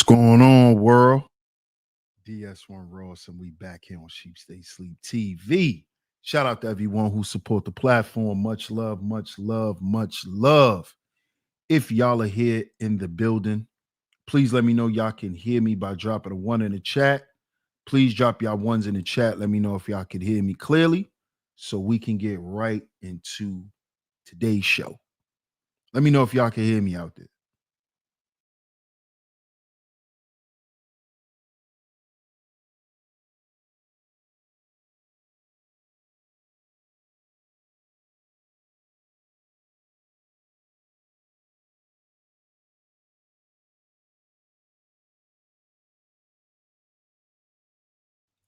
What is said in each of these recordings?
going on, world? DS1 Ross, and we back here on Sheep Stay Sleep TV. Shout out to everyone who support the platform. Much love, much love, much love. If y'all are here in the building, please let me know y'all can hear me by dropping a one in the chat. Please drop y'all ones in the chat. Let me know if y'all can hear me clearly so we can get right into today's show. Let me know if y'all can hear me out there.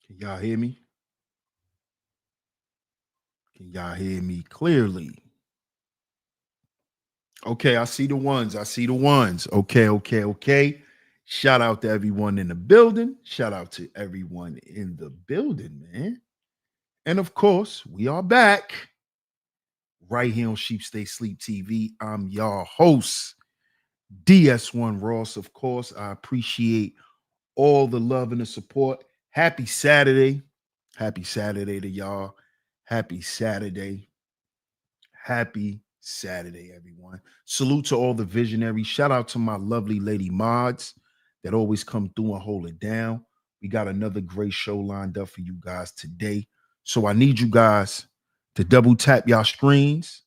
Can y'all hear me? Can y'all hear me clearly? Okay, I see the ones. I see the ones. Okay. Shout out to everyone in the building. Shout out to everyone in the building, man. And of course, we are back right here on Sheep Stay Sleep TV. I'm your host, DS1 Ross. Of course, I appreciate all the love and the support. Happy Saturday. Happy Saturday to y'all. Happy Saturday. Happy Saturday, everyone. Salute to all the visionaries. Shout out to my lovely lady mods that always come through and hold it down. We got another great show lined up for you guys today. So I need you guys to double tap y'all screens.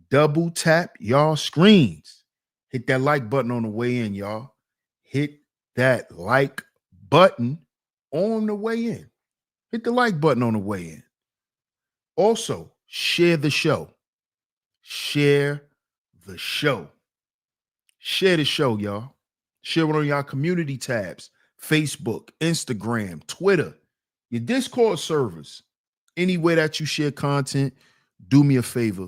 Double tap y'all screens. Hit that like button on the way in, y'all. Hit that like button on the way in. Hit the like button on the way in. Also, share the show. Share the show. Share the show, y'all. Share it on y'all community tabs, Facebook, Instagram, Twitter, your Discord servers. Anywhere that you share content, do me a favor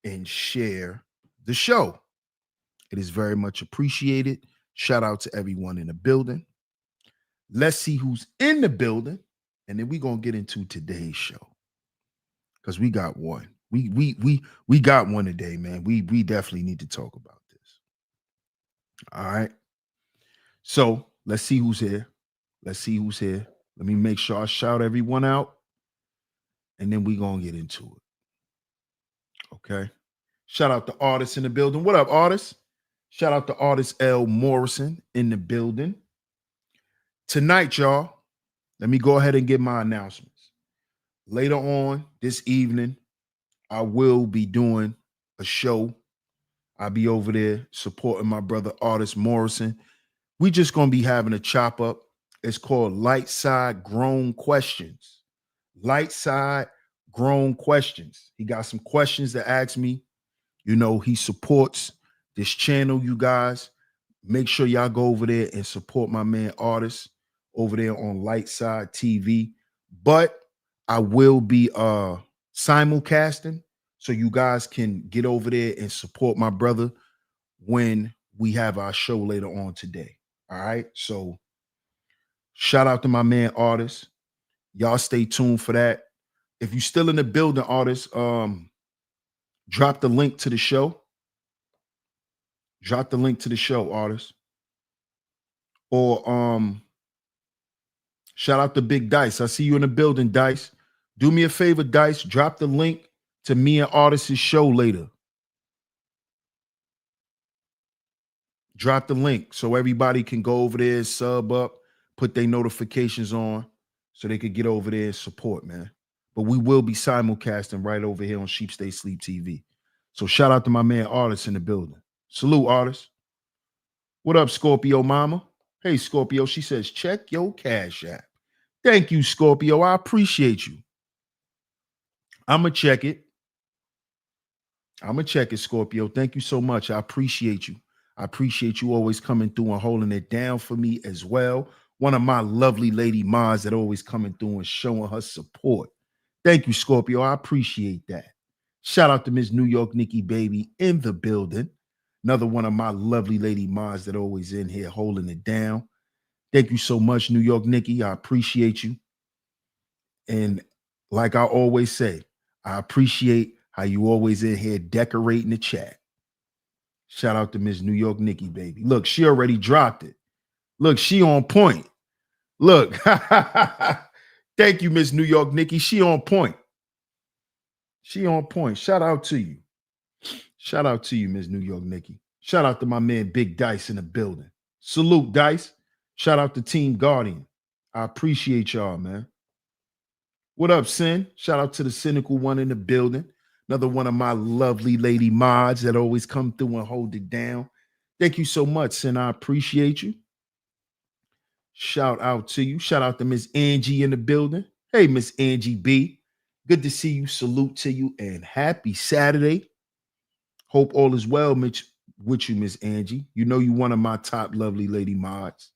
and share the show. It is very much appreciated. Shout out to everyone in the building. Let's see who's in the building, and then we're gonna get into today's show because we got one. We got one today, man. We definitely need to talk about this. All right. So let's see who's here. Let's see who's here. Let me make sure I shout everyone out, and then we're gonna get into it. Okay. Shout out to artists in the building. What up, artists? Shout out to artist L. Morrison in the building. Tonight, y'all, let me go ahead and get my announcements. Later on this evening, I will be doing a show. I'll be over there supporting my brother, artist Morrison. We just gonna be having a chop up. It's called Light Side Grown Questions. Light Side Grown Questions. He got some questions to ask me. You know, he supports this channel, you guys. Make sure y'all go over there and support my man artist over there on Light Side TV. But I will be simulcasting so you guys can get over there and support my brother when we have our show later on today. All right. So shout out to my man artist. Y'all stay tuned for that. If you're still in the building, artist, drop the link to the show. Drop the link to the show, artist. Or shout out to Big Dice. I see you in the building, Dice. Do me a favor, Dice. Drop the link to me and Artist's show later. Drop the link so everybody can go over there, sub up, put their notifications on so they could get over there and support, man. But we will be simulcasting right over here on Sheep Stay Sleep TV. So shout out to my man Artist in the building. Salute, Artist. What up, Scorpio Mama? Hey, Scorpio. She says, check your Cash App. Thank you, Scorpio. I appreciate you. I'm going to check it. Scorpio. Thank you so much. I appreciate you. I appreciate you always coming through and holding it down for me as well. One of my lovely lady mods that always coming through and showing her support. Thank you, Scorpio. I appreciate that. Shout out to Miss New York Nikki Baby in the building. Another one of my lovely lady mods that always in here holding it down. Thank you so much, New York Nikki. I appreciate you. And like I always say, I appreciate how you always in here decorating the chat. Shout out to Miss New York Nikki Baby. Look, she already dropped it. Look, she on point. Look. Thank you, Miss New York Nikki. She on point. She on point. Shout out to you. Shout out to you, Miss New York Nikki. Shout out to my man Big Dice in the building. Salute, Dice. Shout out to Team Guardian. I appreciate y'all, man. What up, Sin? Shout out to the cynical one in the building. Another one of my lovely lady mods that always come through and hold it down. Thank you so much, Sin. I appreciate you. Shout out to you. Shout out to Miss Angie in the building. Hey, Miss Angie B. Good to see you. Salute to you and happy Saturday. Hope all is well with you, Miss Angie. You know you one of my top lovely lady mods.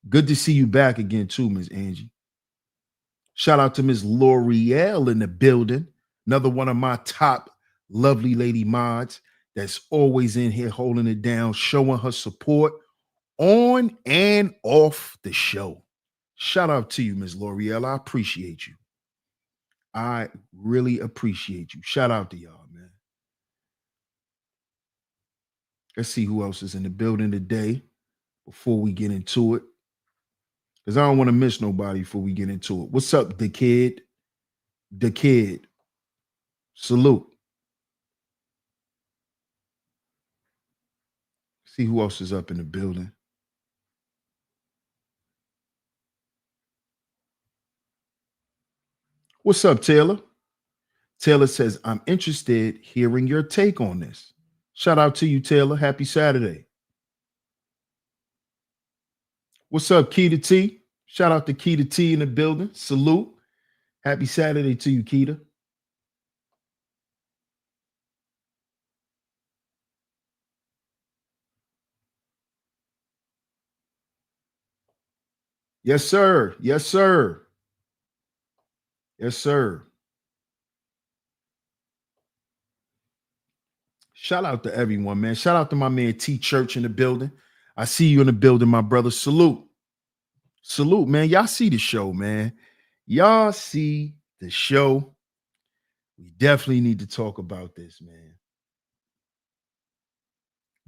Good to see you back again too, Miss Angie. Shout out to Miss L'Oreal in the building. Another one of my top lovely lady mods that's always in here holding it down, showing her support on and off the show. Shout out to you, Miss L'Oreal. I appreciate you. I really appreciate you. Shout out to y'all, man. Let's see who else is in the building today before we get into it. Because I don't want to miss nobody before we get into it. What's up, the kid? The kid. Salute. See who else is up in the building. What's up, Taylor? Taylor says, I'm interested hearing your take on this. Shout out to you, Taylor. Happy Saturday. What's up, Keita T? Shout out to Keita T in the building. Salute. Happy Saturday to you, Keita. Yes, sir. Yes, sir. Yes, sir. Shout out to everyone, man. Shout out to my man T Church in the building. I see you in the building, my brother. Salute. Salute, man. Y'all see the show, man. Y'all see the show. We definitely need to talk about this, man.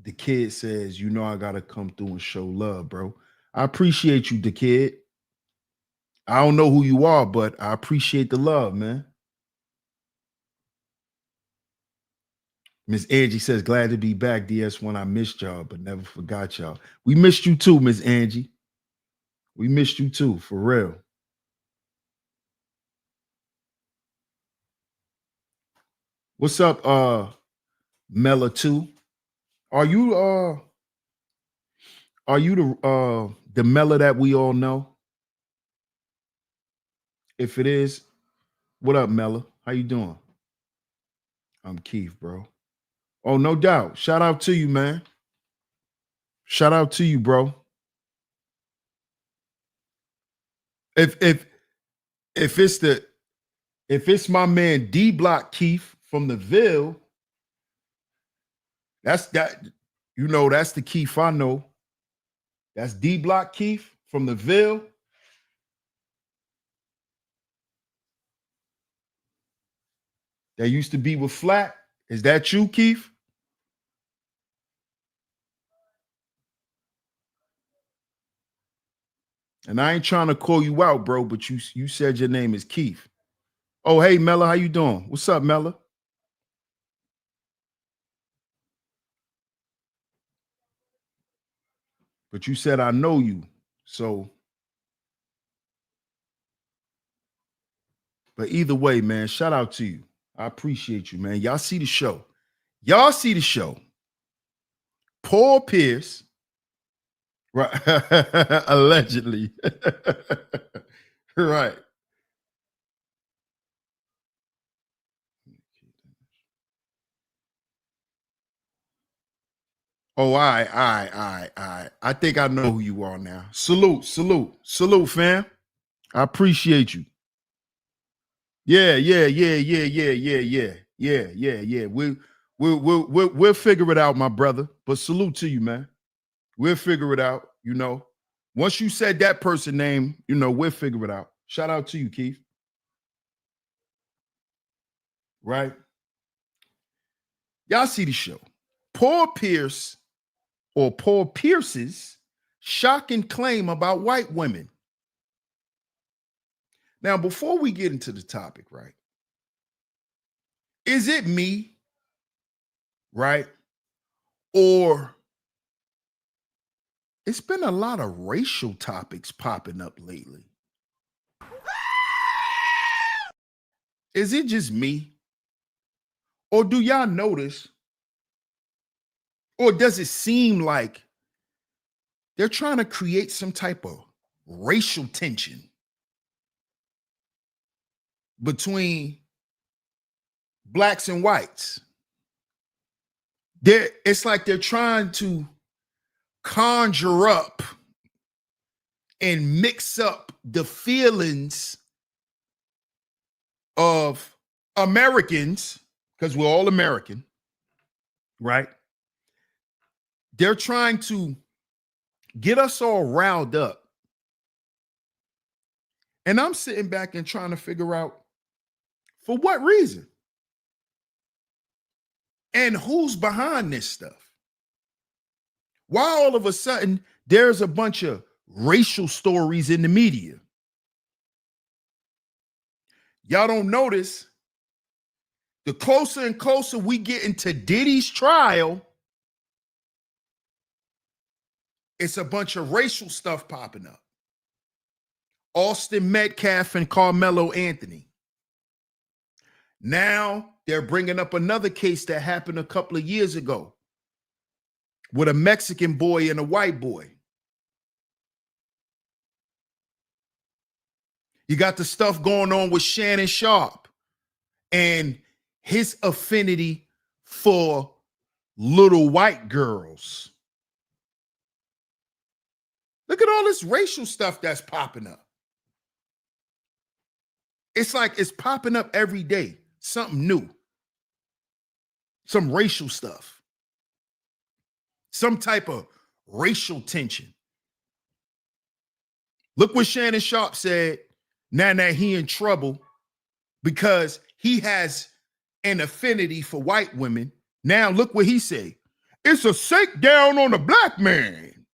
The kid says, you know, I got to come through and show love, bro. I appreciate you, the kid. I don't know who you are, but I appreciate the love, man. Miss Angie says, glad to be back, DS1. I missed y'all, but never forgot y'all. We missed you too, Miss Angie. We missed you too, for real. What's up, Mela 2? Are you the Mela that we all know? If it is, what up, Mela? How you doing? I'm Keith, bro. Oh, no doubt. Shout out to you, man. Shout out to you, bro. If it's my man D Block Keith from the Ville, that's that. You know, that's the Keith I know. That's D Block Keith from the Ville. That used to be with Flat. Is that you, Keith? And I ain't trying to call you out, bro, but you said your name is Keith. Oh, hey, Mella, how you doing? What's up, Mella? But you said I know you. So, but either way, man, shout out to you. I appreciate you, man. Y'all see the show. Y'all see the show. Paul Pierce, right? Allegedly. Right. Oh, all right, all right, all right, all right. I think I know who you are now. Salute, salute, salute, fam. I appreciate you. Yeah, yeah, yeah, yeah, yeah, yeah, yeah, yeah, yeah, yeah. We'll figure it out, my brother. But salute to you, man. We'll figure it out. You know, once you said that person name, you know, we'll figure it out. Shout out to you, Keith. Right? Y'all see the show. Paul Pierce or Paul Pierce's shocking claim about white women. Now, before we get into the topic, right? Is it me, right? Or it's been a lot of racial topics popping up lately. Is it just me? Or do y'all notice? Or does it seem like they're trying to create some type of racial tension between blacks and whites? It's like they're trying to conjure up and mix up the feelings of Americans, because we're all American, right? They're trying to get us all riled up. And I'm sitting back and trying to figure out for what reason and who's behind this stuff. Why all of a sudden there's a bunch of racial stories in the media? Y'all don't notice the closer and closer we get into Diddy's trial, it's a bunch of racial stuff popping up. Austin Metcalf and Carmelo Anthony. Now they're bringing up another case that happened a couple of years ago with a Mexican boy and a white boy. You got the stuff going on with Shannon Sharp and his affinity for little white girls. Look at all this racial stuff that's popping up. It's like it's popping up every day, something new, some racial stuff, some type of racial tension. Look what Shannon Sharp said now that he in trouble because he has an affinity for white women. Now look what he said. It's a shakedown on a black man.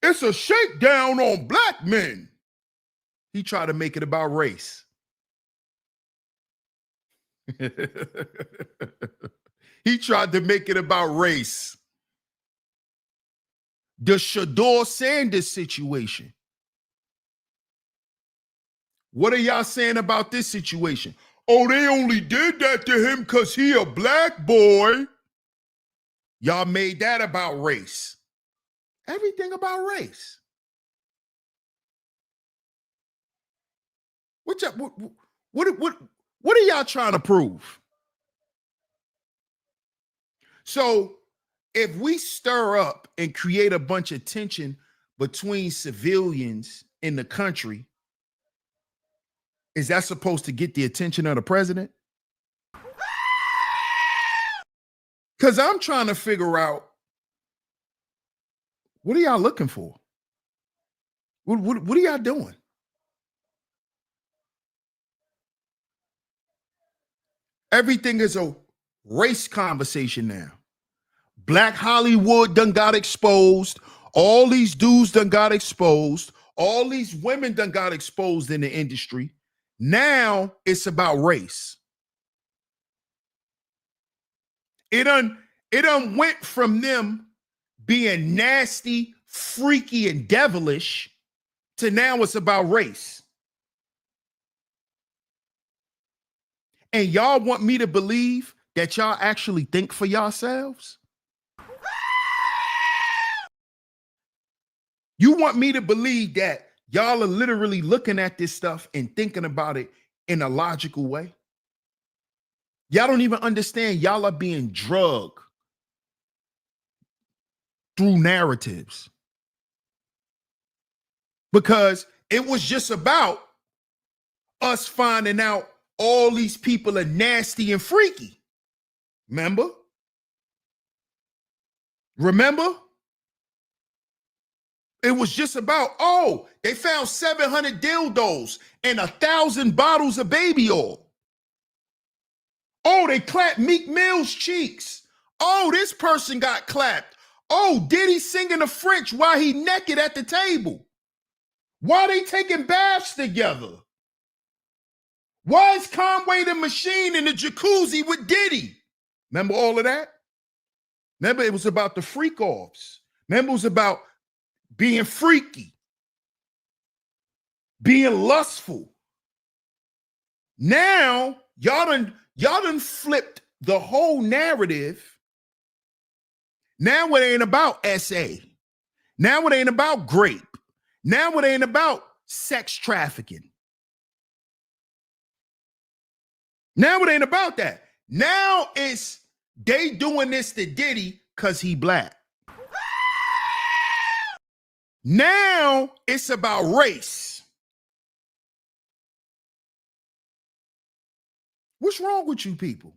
It's a shakedown on black men. He tried to make it about race. He tried to make it about race. The Shador Sanders situation. What are y'all saying about this situation? Oh, they only did that to him because he a black boy. Y'all made that about race. Everything about race. What are y'all trying to prove? So if we stir up and create a bunch of tension between civilians in the country, is that supposed to get the attention of the president? Because I'm trying to figure out, what are y'all looking for? What are y'all doing? Everything is a race conversation now. Black Hollywood done got exposed. All these dudes done got exposed. All these women done got exposed in the industry. Now it's about race. It done went from them being nasty, freaky, and devilish to now it's about race. And y'all want me to believe that y'all actually think for yourselves? You want me to believe that y'all are literally looking at this stuff and thinking about it in a logical way? Y'all don't even understand y'all are being drugged through narratives. Because it was just about us finding out all these people are nasty and freaky. Remember? It was just about, oh, they found 700 dildos and 1,000 bottles of baby oil. Oh, they clapped Meek Mill's cheeks. Oh, this person got clapped. Oh, Diddy singing the French while he naked at the table. Why they taking baths together? Why is Conway the Machine in the jacuzzi with Diddy? Remember all of that? Remember it was about the freak offs. Remember it was about being freaky, being lustful. Now y'all done flipped the whole narrative. Now it ain't about SA. Now it ain't about grape. Now it ain't about sex trafficking. Now it ain't about that. Now it's they doing this to Diddy because he black. Now it's about race. What's wrong with you people?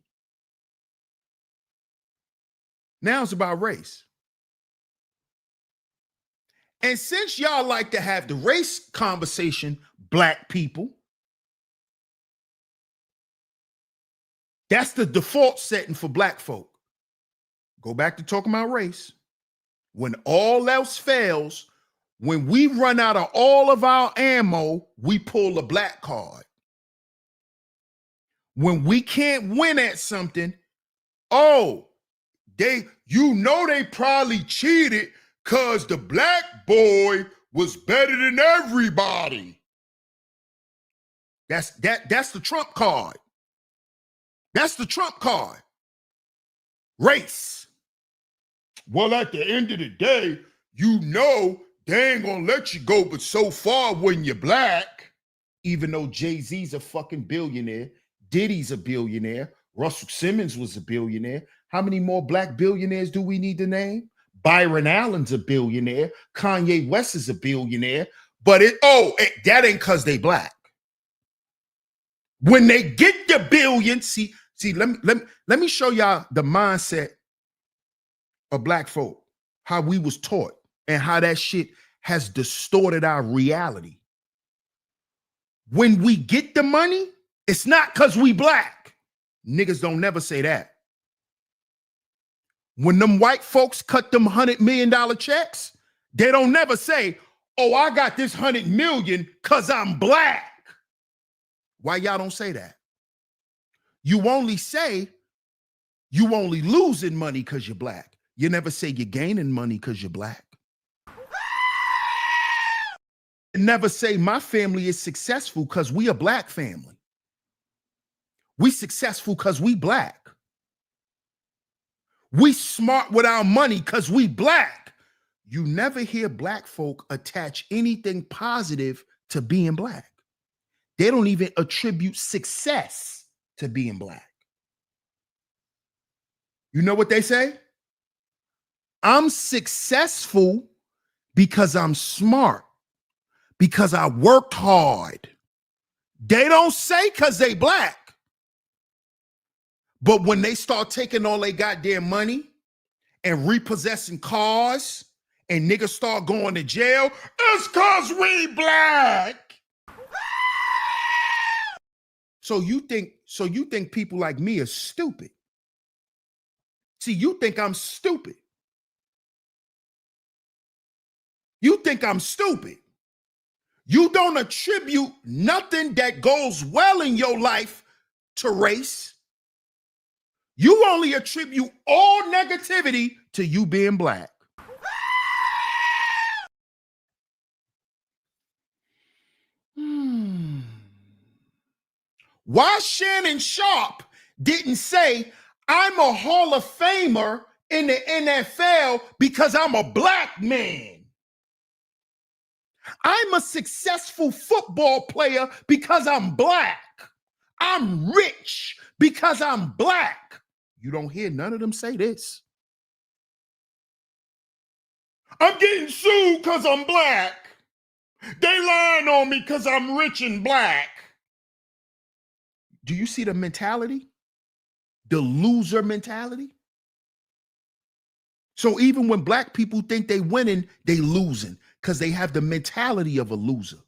Now it's about race. And since y'all like to have the race conversation, black people, that's the default setting for black folk. Go back to talking about race. When all else fails, when we run out of all of our ammo, we pull a black card. When we can't win at something, oh, they probably cheated because the black boy was better than everybody. That's the Trump card. That's the Trump card. Race. Well, at the end of the day, they ain't gonna let you go but so far when you're black. Even though Jay-Z's a fucking billionaire, Diddy's a billionaire, Russell Simmons was a billionaire. How many more black billionaires do we need to name? Byron Allen's a billionaire. Kanye West is a billionaire. But that ain't because they black. When they get the billion, see, let me show y'all the mindset of black folk, how we was taught and how that shit has distorted our reality. When we get the money, it's not because we black. Niggas don't never say that. When them white folks cut them $100 million checks, they don't never say, oh, I got this 100 million because I'm black. Why y'all don't say that? You only say you only losing money because you're black. You never say you're gaining money because you're black. You never say my family is successful because we a black family. We successful because we black. We smart with our money because we black. You never hear black folk attach anything positive to being black. They don't even attribute success to being black. You know what they say? I'm successful because I'm smart, because I worked hard. They don't say because they black. But when they start taking all their goddamn money and repossessing cars and niggas start going to jail, it's because we black. So you think people like me are stupid. See, you think I'm stupid. You think I'm stupid. You don't attribute nothing that goes well in your life to race. You only attribute all negativity to you being black. Why Shannon Sharp didn't say, I'm a Hall of Famer in the NFL because I'm a black man. I'm a successful football player because I'm black. I'm rich because I'm black. You don't hear none of them say this. I'm getting sued because I'm black. They lying on me because I'm rich and black. Do you see the mentality? The loser mentality? So even when black people think they winning, they losing because they have the mentality of a loser.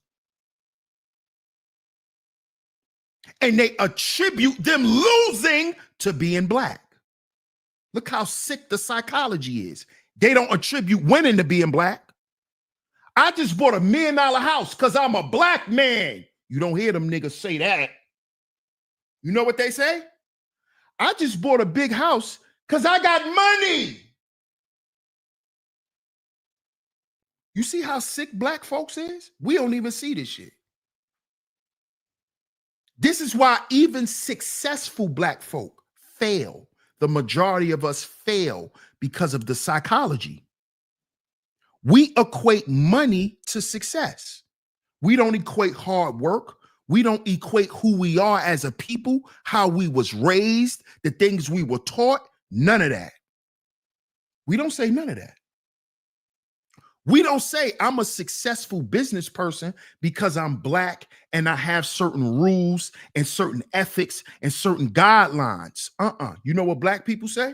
And they attribute them losing to being black. Look how sick the psychology is. They don't attribute winning to being black. I just bought $1 million house because I'm a black man. You don't hear them niggas say that. You know what they say? I just bought a big house because I got money. You see how sick black folks is? We don't even see this shit. This is why even successful black folk fail. The majority of us fail because of the psychology. We equate money to success. We don't equate hard work. We don't equate who we are as a people, how we was raised, the things we were taught. None of that. We don't say none of that. We don't say I'm a successful business person because I'm black and I have certain rules and certain ethics and certain guidelines. You know what black people say?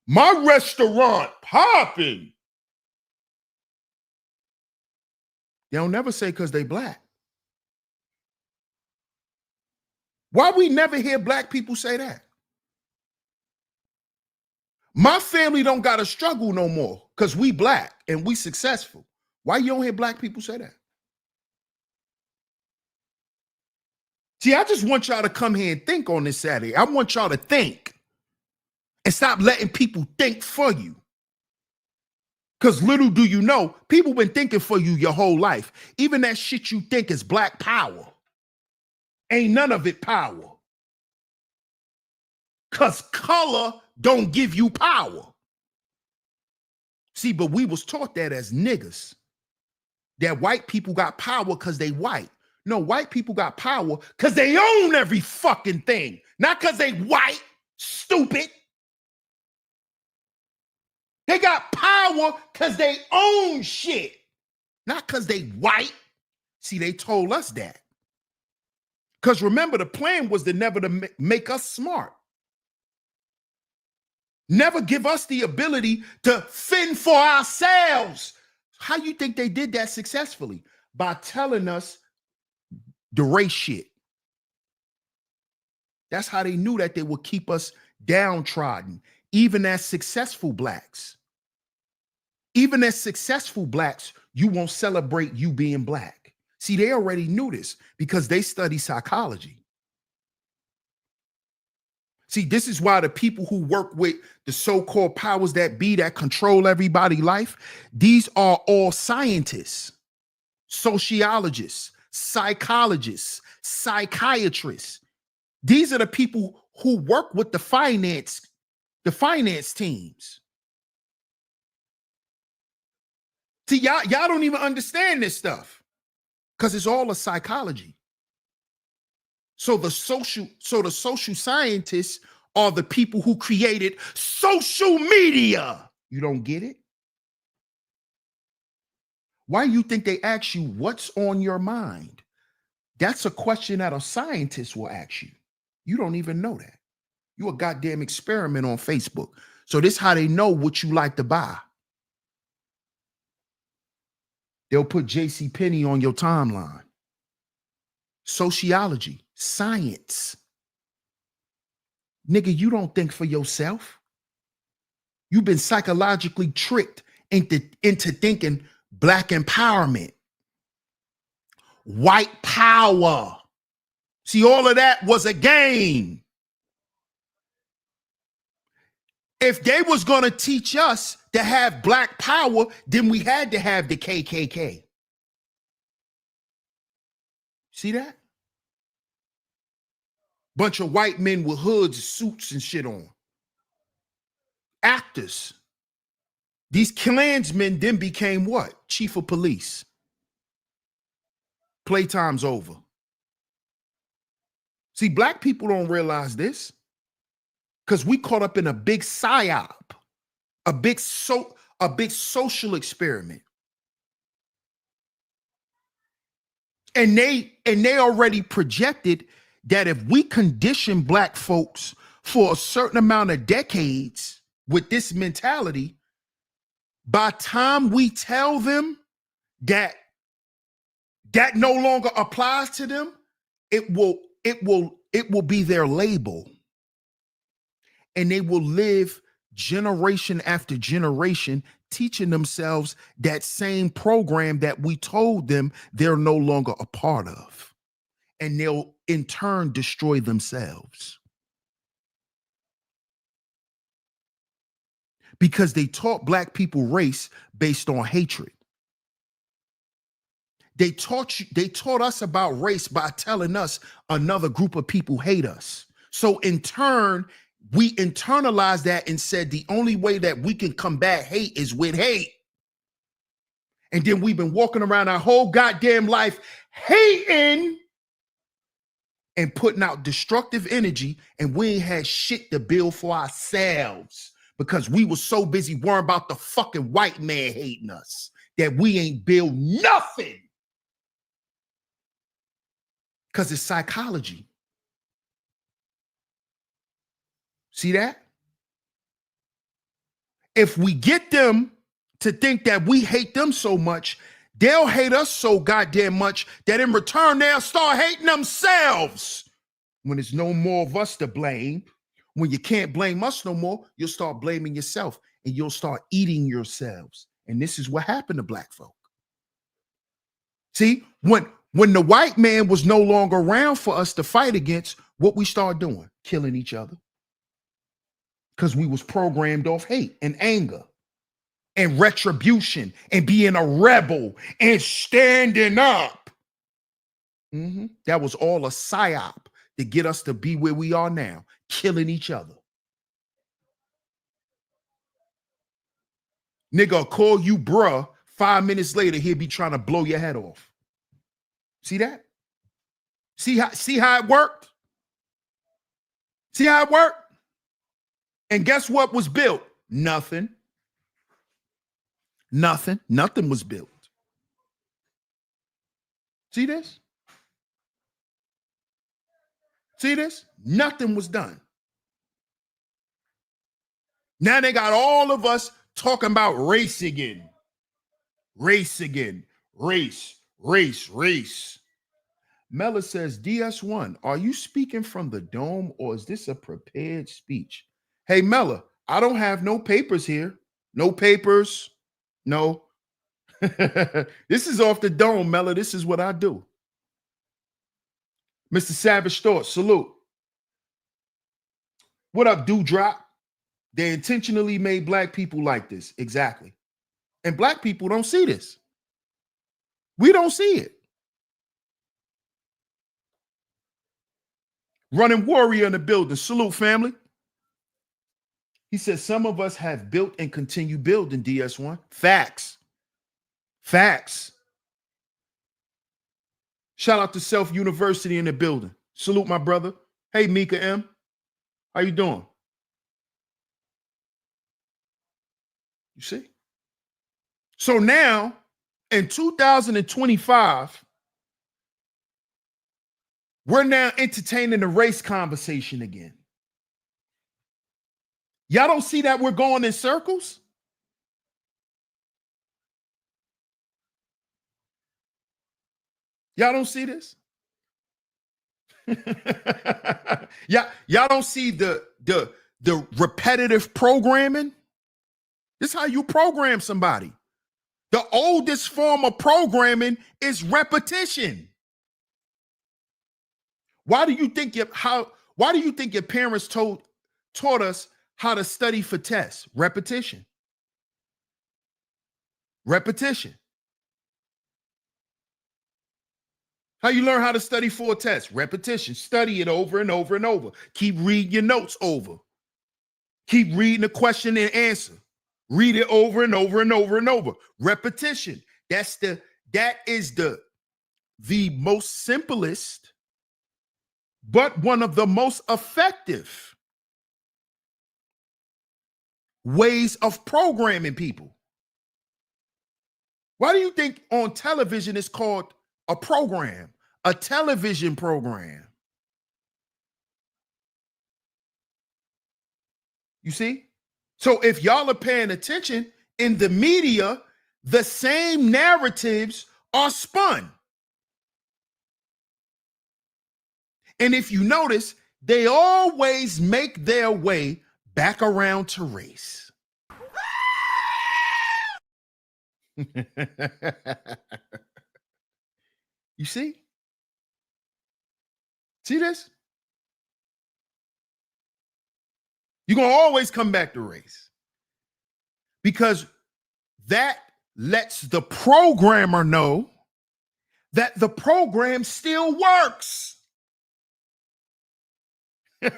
My restaurant popping. They'll never say because they black. Why we never hear black people say that? My family don't got to struggle no more because we black and we successful. Why you don't hear black people say that? See, I just want y'all to come here and think on this Saturday. I want y'all to think and stop letting people think for you. Because little do you know, people been thinking for you your whole life. Even that shit you think is black power. Ain't none of it power. Because color don't give you power. See, but we was taught that as niggas. That white people got power because they white. No, white people got power because they own every fucking thing. Not because they white, stupid. They got power because they own shit. Not because they white. See, they told us that. Because remember, the plan was to never to make us smart. Never give us the ability to fend for ourselves. How you think they did that successfully? By telling us the race shit. That's how they knew that they would keep us downtrodden, even as successful blacks. Even as successful blacks, you won't celebrate you being black. See, they already knew this because they study psychology. See, this is why the people who work with the so-called powers that be that control everybody's life, these are all scientists, sociologists, psychologists, psychiatrists. These are the people who work with the finance teams. See, y'all don't even understand this stuff because it's all a psychology. So the social scientists are the people who created social media. You don't get it? Why do you think they ask you what's on your mind? That's a question that a scientist will ask you. You don't even know that. You a goddamn experiment on Facebook. So this is how they know what you like to buy. They'll put JCPenney on your timeline. Sociology, science. Nigga, you don't think for yourself. You've been psychologically tricked into thinking black empowerment, white power. See, all of that was a game. If they was going to teach us to have black power, then we had to have the KKK. See that? Bunch of white men with hoods, suits, and shit on. Actors. These Klansmen then became what? Chief of police. Playtime's over. See, black people don't realize this because we caught up in a big psyop, a big social experiment. And they already projected that if we condition black folks for a certain amount of decades with this mentality, by time we tell them that no longer applies to them, it will be their label. And they will live generation after generation, teaching themselves that same program that we told them they're no longer a part of. And they'll in turn destroy themselves. Because they taught black people race based on hatred. They taught us about race by telling us another group of people hate us. So in turn, we internalized that and said the only way that we can combat hate is with hate. And then we've been walking around our whole goddamn life hating and putting out destructive energy, and we ain't had shit to build for ourselves because we were so busy worrying about the fucking white man hating us that we ain't build nothing. Because it's psychology. See that? If we get them to think that we hate them so much, they'll hate us so goddamn much that in return, they'll start hating themselves. When there's no more of us to blame, when you can't blame us no more, you'll start blaming yourself and you'll start eating yourselves. And this is what happened to black folk. See, when the white man was no longer around for us to fight against, what we started doing? Killing each other. Because we was programmed off hate and anger and retribution and being a rebel and standing up. That was all a psyop to get us to be where we are now, killing each other. Nigga, I'll call you bruh. 5 minutes later, he'll be trying to blow your head off. See that? See how it worked? See how it worked? And guess what was built? Nothing. Nothing. Nothing was built. See this? See this? Nothing was done. Now they got all of us talking about race again. Race again. Race. Mella says, DS1, are you speaking from the dome or is this a prepared speech? Hey, Mella, I don't have no papers here. No papers. No. This is off the dome, Mella. This is what I do. Mr. Savage Thoughts, salute. What up, Dewdrop? They intentionally made black people like this. Exactly. And black people don't see this. We don't see it. Running Warrior in the building. Salute, family. He says some of us have built and continue building, DS1. Facts. Facts. Shout out to Self University in the building. Salute, my brother. Hey, Mika M. How you doing? You see? So now, in 2025, we're now entertaining the race conversation again. Y'all don't see that we're going in circles? Y'all don't see this? Y'all don't see the repetitive programming? This is how you program somebody. The oldest form of programming is repetition. Why do you think your parents taught us how to study for tests? Repetition. Repetition. How you learn how to study for a test? Repetition. Study it over and over and over. Keep reading your notes over. Keep reading the question and answer. Read it over and over and over and over. Repetition. That is the most simplest, but one of the most effective ways of programming people. Why do you think on television it's called a program, a television program? You see? So if y'all are paying attention, in the media, the same narratives are spun. And if you notice, they always make their way back around to race. You see? See this? You're going to always come back to race because that lets the programmer know that the program still works. If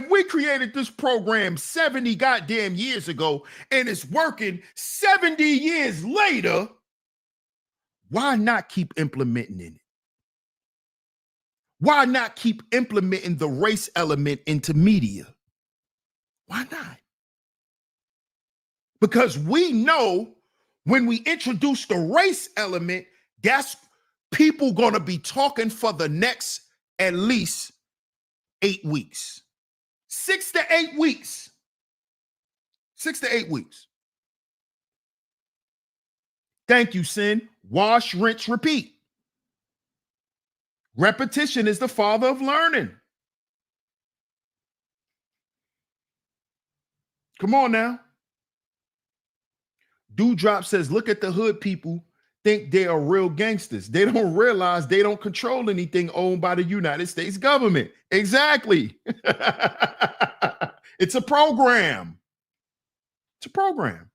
we created this program 70 goddamn years ago and it's working 70 years later, why not keep implementing it? Why not keep implementing the race element into media? Why not? Because we know when we introduce the race element, that's people gonna be talking for the next at least 8 weeks. 6 to 8 weeks. 6 to 8 weeks. Thank you, Sin. Wash, rinse, repeat. Repetition is the father of learning. Come on now. Dewdrop says, look at the hood people think they are real gangsters. They don't realize they don't control anything owned by the United States government. Exactly. It's a program. It's a program.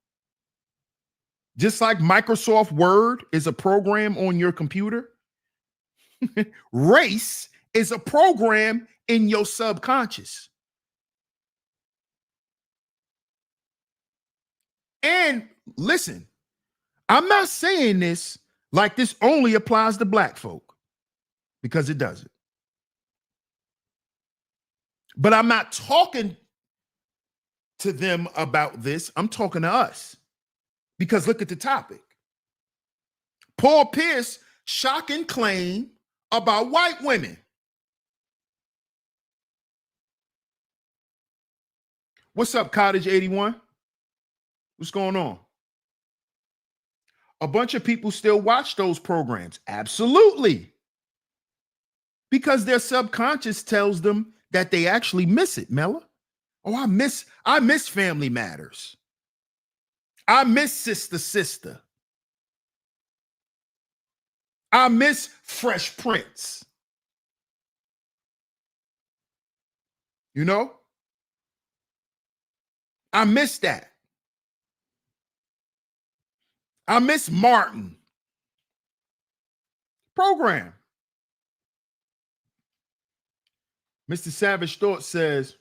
Just like Microsoft Word is a program on your computer, race is a program in your subconscious. And listen, I'm not saying this like this only applies to black folk, because it doesn't. But I'm not talking to them about this. I'm talking to us. Because look at the topic. Paul Pierce shocking claim about white women. What's up, Cottage 81? What's going on? A bunch of people still watch those programs. Absolutely. Because their subconscious tells them that they actually miss it, Mella. Oh, I miss Family Matters. I miss Sister. I miss Fresh Prince. You know? I miss that. I miss Martin. Program. Mr. Savage Thought says,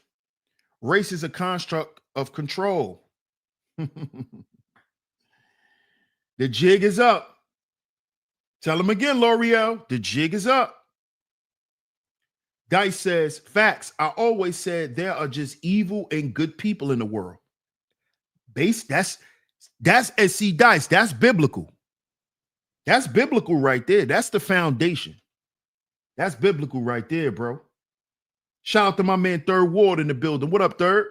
race is a construct of control. The jig is up. Tell him again, L'Oreal. The jig is up. Dice says, facts. I always said there are just evil and good people in the world. That's see, Dice, that's biblical. That's biblical right there. That's the foundation. That's biblical right there, bro. Shout out to my man Third Ward in the building. What up, Third?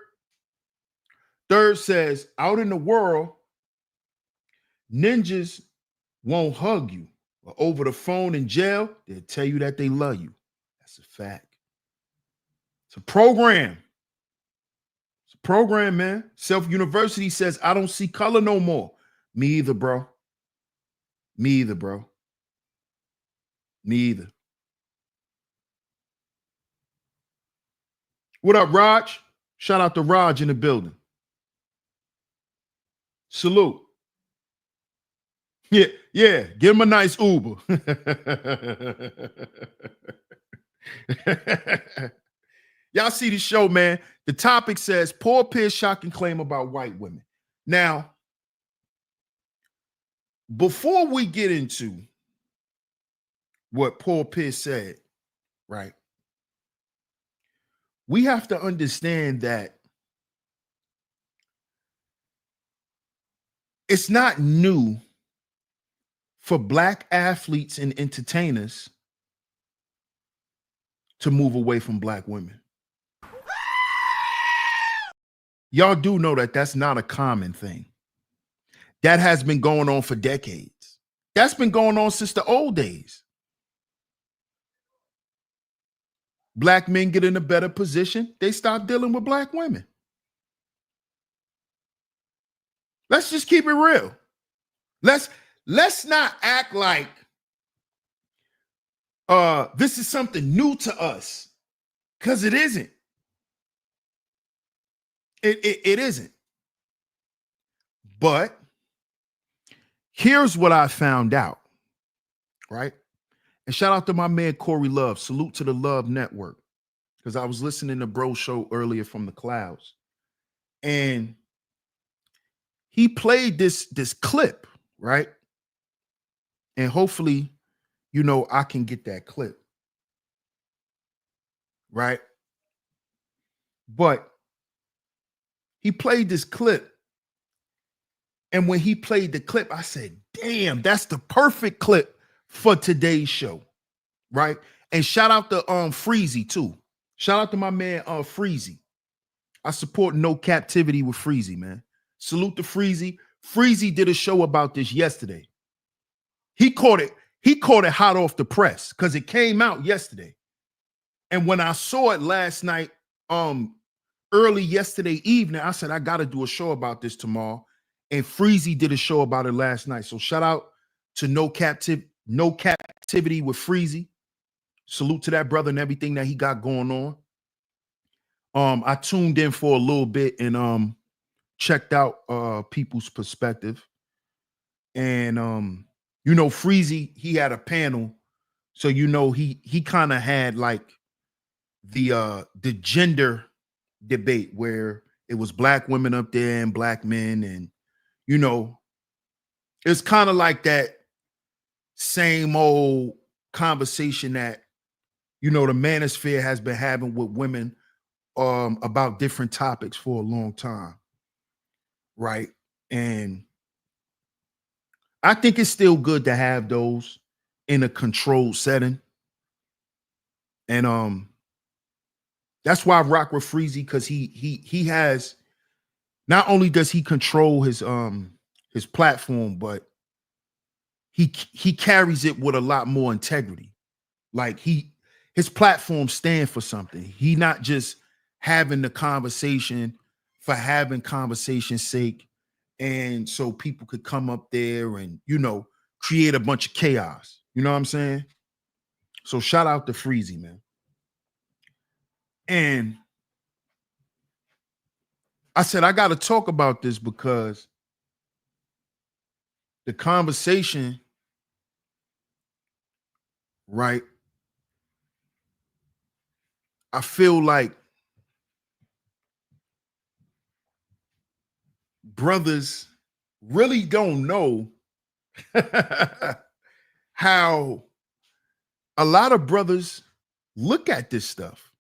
Third says, out in the world, ninjas won't hug you. But over the phone in jail, they'll tell you that they love you. That's a fact. It's a program. It's a program, man. Self University says, I don't see color no more. Me either, bro. Me either, bro. Me either. What up, Raj? Shout out to Raj in the building. Salute. Yeah. Give him a nice Uber. Y'all see the show, man. The topic says, Paul Pierce shocking claim about white women. Now, before we get into what Paul Pierce said, right, we have to understand that it's not new for black athletes and entertainers to move away from black women. Y'all do know that that's not a common thing. That has been going on for decades. That's been going on since the old days. Black men get in a better position, they stop dealing with black women. Let's just keep it real. Let's not act like this is something new to us, because it isn't. It isn't. But here's what I found out, right? And shout out to my man Corey Love. Salute to the Love Network. Because I was listening to Bro's show earlier from the clouds. And he played this clip, right? And hopefully, I can get that clip. Right? But he played this clip. And when he played the clip, I said, damn, that's the perfect clip for today's show. Right? And shout out to Freezy too. Shout out to my man Freezy. I support No Captivity with Freezy, man. Salute to Freezy. Freezy did a show about this yesterday. He caught it hot off the press because it came out yesterday. And when I saw it last night, early yesterday evening, I said, I got to do a show about this tomorrow. And Freezy did a show about it last night. So shout out to No Captivity with Freezy. Salute to that brother and everything that he got going on. I tuned in for a little bit and checked out people's perspective. And Freezy, he had a panel. So he kind of had like the gender debate where it was black women up there and black men, and it's kind of like that same old conversation that the manosphere has been having with women about different topics for a long time, right? And I think it's still good to have those in a controlled setting. And that's why I rock with Freezy, because he has, not only does he control his platform, but he carries it with a lot more integrity. Like his platform stands for something. He not just having the conversation for having conversation's sake, and so people could come up there and create a bunch of chaos. You know what I'm saying? So shout out to Freezy, man. And I said, I got to talk about this because the conversation, right? I feel like brothers really don't know how a lot of brothers look at this stuff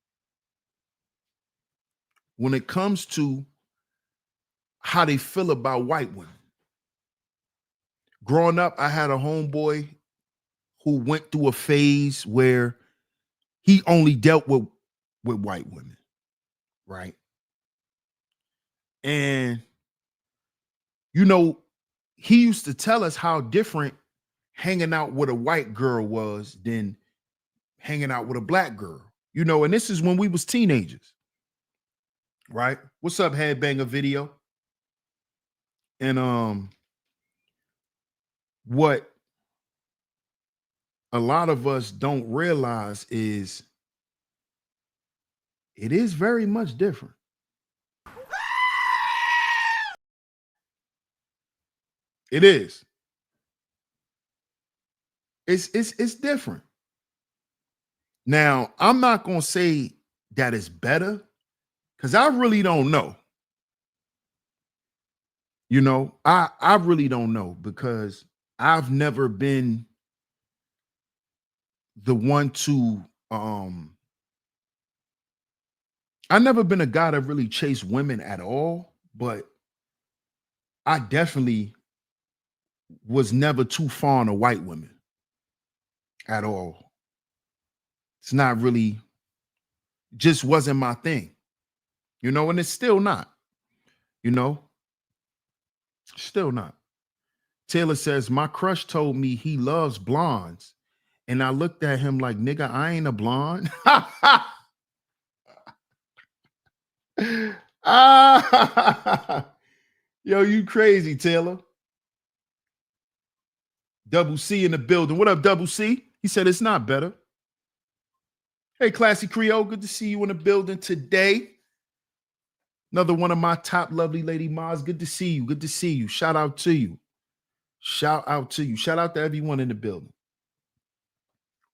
when it comes to how they feel about white women. Growing up, I had a homeboy who went through a phase where he only dealt with white women, right? And he used to tell us how different hanging out with a white girl was than hanging out with a black girl. And this is when we was teenagers, right? What's up, Headbanger Video? And what a lot of us don't realize is it is very much different. It is. It's different. Now, I'm not going to say that it's better because I really don't know. I really don't know because I've never been the one to I've never been a guy that really chased women at all, but I definitely was never too fond of white women at all. It's not really, just wasn't my thing, and it's still not, still not. Taylor says, my crush told me he loves blondes. And I looked at him like, nigga, I ain't a blonde. Ah, yo, you crazy, Taylor. Double C in the building. What up, Double C? He said it's not better. Hey, Classy Creole, good to see you in the building today. Another one of my top lovely lady mods. Good to see you. Good to see you. Shout out to you. Shout out to you. Shout out to everyone in the building.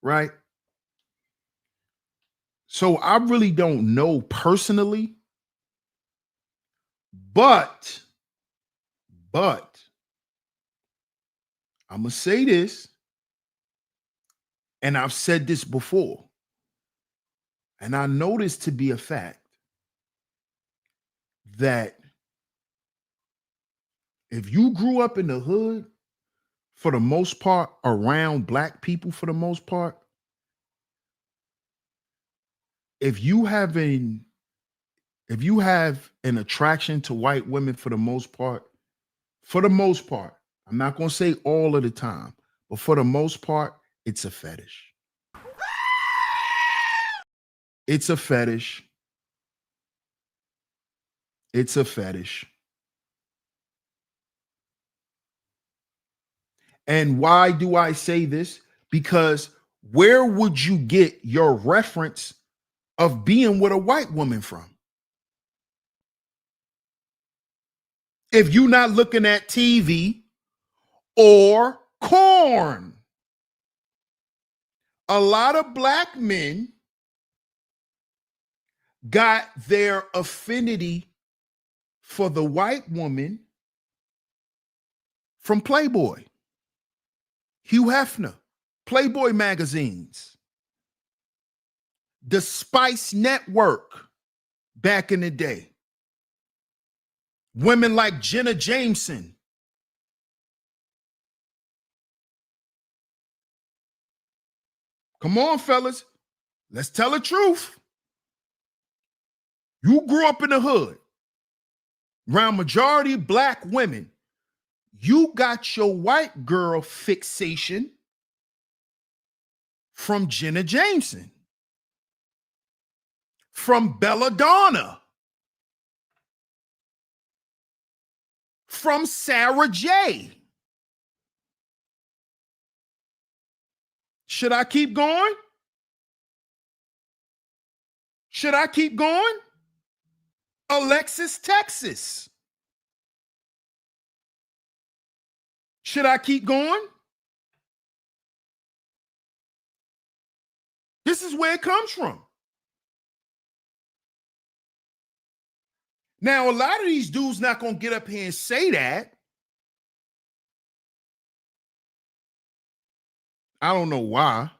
Right? So I really don't know personally, but I'm gonna say this, and I've said this before, and I know this to be a fact that if you grew up in the hood, for the most part, around black people, for the most part, if you have an attraction to white women for the most part, I'm not gonna say all of the time, but for the most part, it's a fetish. It's a fetish. It's a fetish. And why do I say this? Because where would you get your reference of being with a white woman from? If you're not looking at TV or corn. A lot of black men got their affinity for the white woman from Playboy, Hugh Hefner, Playboy magazines, the Spice Network back in the day. Women like Jenna Jameson. Come on, fellas. Let's tell the truth. You grew up in the hood, around majority black women. You got your white girl fixation from Jenna Jameson, from Belladonna, from Sarah J. Should I keep going? Should I keep going? Alexis, Texas. Should I keep going? This is where it comes from. Now, a lot of these dudes not going to get up here and say that. I don't know why.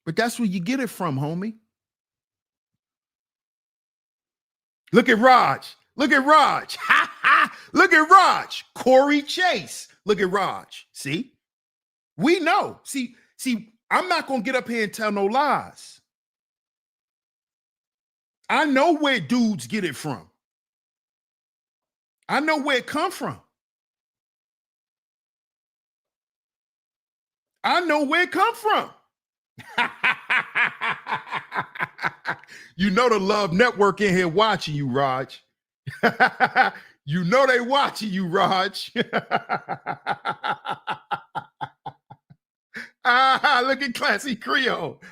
But that's where you get it from, homie. Look at Raj. Look at Raj. Ha ha. Look at Raj. Corey Chase. Look at Raj. See? We know. See, I'm not going to get up here and tell no lies. I know where dudes get it from. I know where it come from. I know where it come from. You know the Love Network in here watching you, Raj. You know they watching you, Raj. Look at Classy Creole.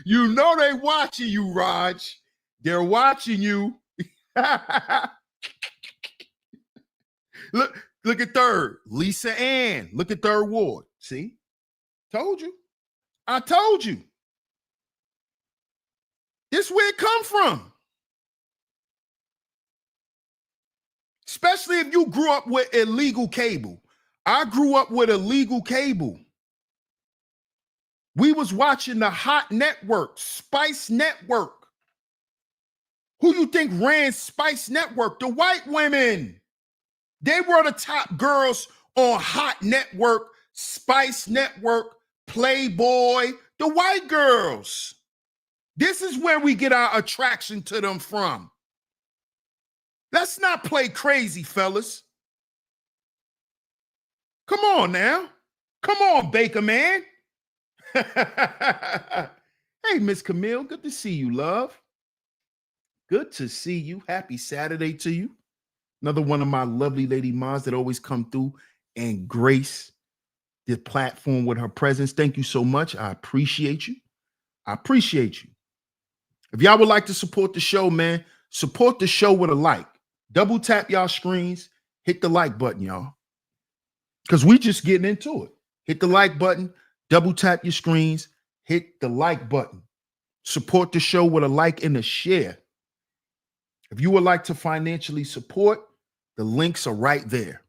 You know they watching you, Raj. They're watching you. Look at third, Lisa Ann. Look at third ward. See? Told you. I told you. This where it come from. Especially if you grew up with illegal cable. I grew up with illegal cable. We was watching the Hot Network, Spice Network. Who you think ran Spice Network? The white women. They were the top girls on Hot Network, Spice Network, Playboy, the white girls. This is where we get our attraction to them from. Let's not play crazy, fellas. Come on now. Come on, Baker Man. Hey, Miss Camille, good to see you, love. Good to see you. Happy Saturday to you. Another one of my lovely lady moms that always come through and grace the platform with her presence. Thank you so much. I appreciate you. I appreciate you. If y'all would like to support the show, man, support the show with a like. Double tap y'all screens, hit the like button, y'all. Because we just getting into it. Hit the like button, double tap your screens, hit the like button. Support the show with a like and a share. If you would like to financially support, the links are right there.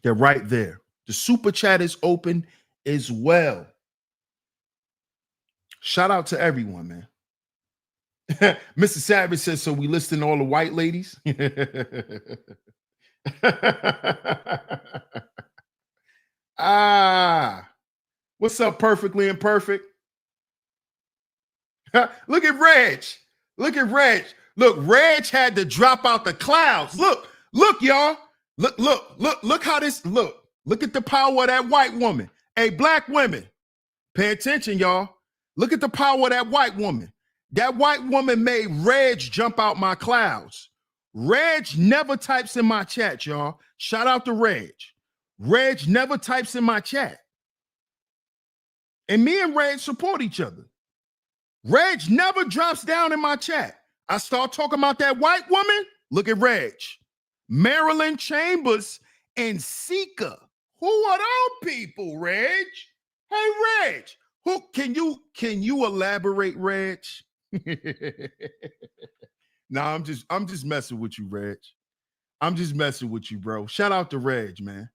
They're right there. The super chat is open as well. Shout out to everyone, man. Mr. Savage says, so we listing all the white ladies? What's up, Perfectly Imperfect? Look at Reg. Look at Reg. Look, Reg had to drop out the clouds. Look, y'all. Look how this, look at the power of that white woman. Hey, black women, pay attention, y'all. Look at the power of that white woman. That white woman made Reg jump out my clouds. Reg never types in my chat, y'all. Shout out to Reg. Reg never types in my chat. And me and Reg support each other. Reg never drops down in my chat. I start talking about that white woman. Look at Reg. Marilyn Chambers and Sika. Who are those people, Reg? Hey, Reg. Who can you elaborate, Reg? Nah, I'm just messing with you, Reg. I'm just messing with you, bro. Shout out to Reg, man.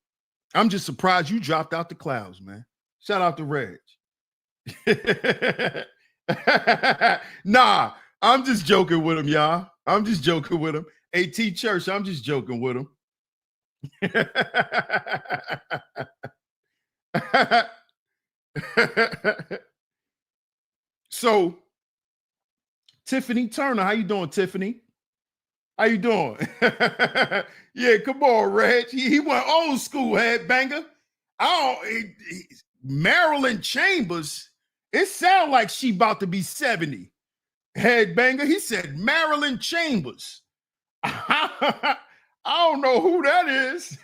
I'm just surprised you dropped out the clouds, man. Shout out to Reg. Nah, I'm just joking with him, y'all. I'm just joking with him. AT Church, I'm just joking with him. So, Tiffany Turner, how you doing, Tiffany? How you doing? Yeah, come on, Reg. He went old school headbanger. Marilyn Chambers, it sounds like she about to be 70. Headbanger. He said Marilyn Chambers. I don't know who that is.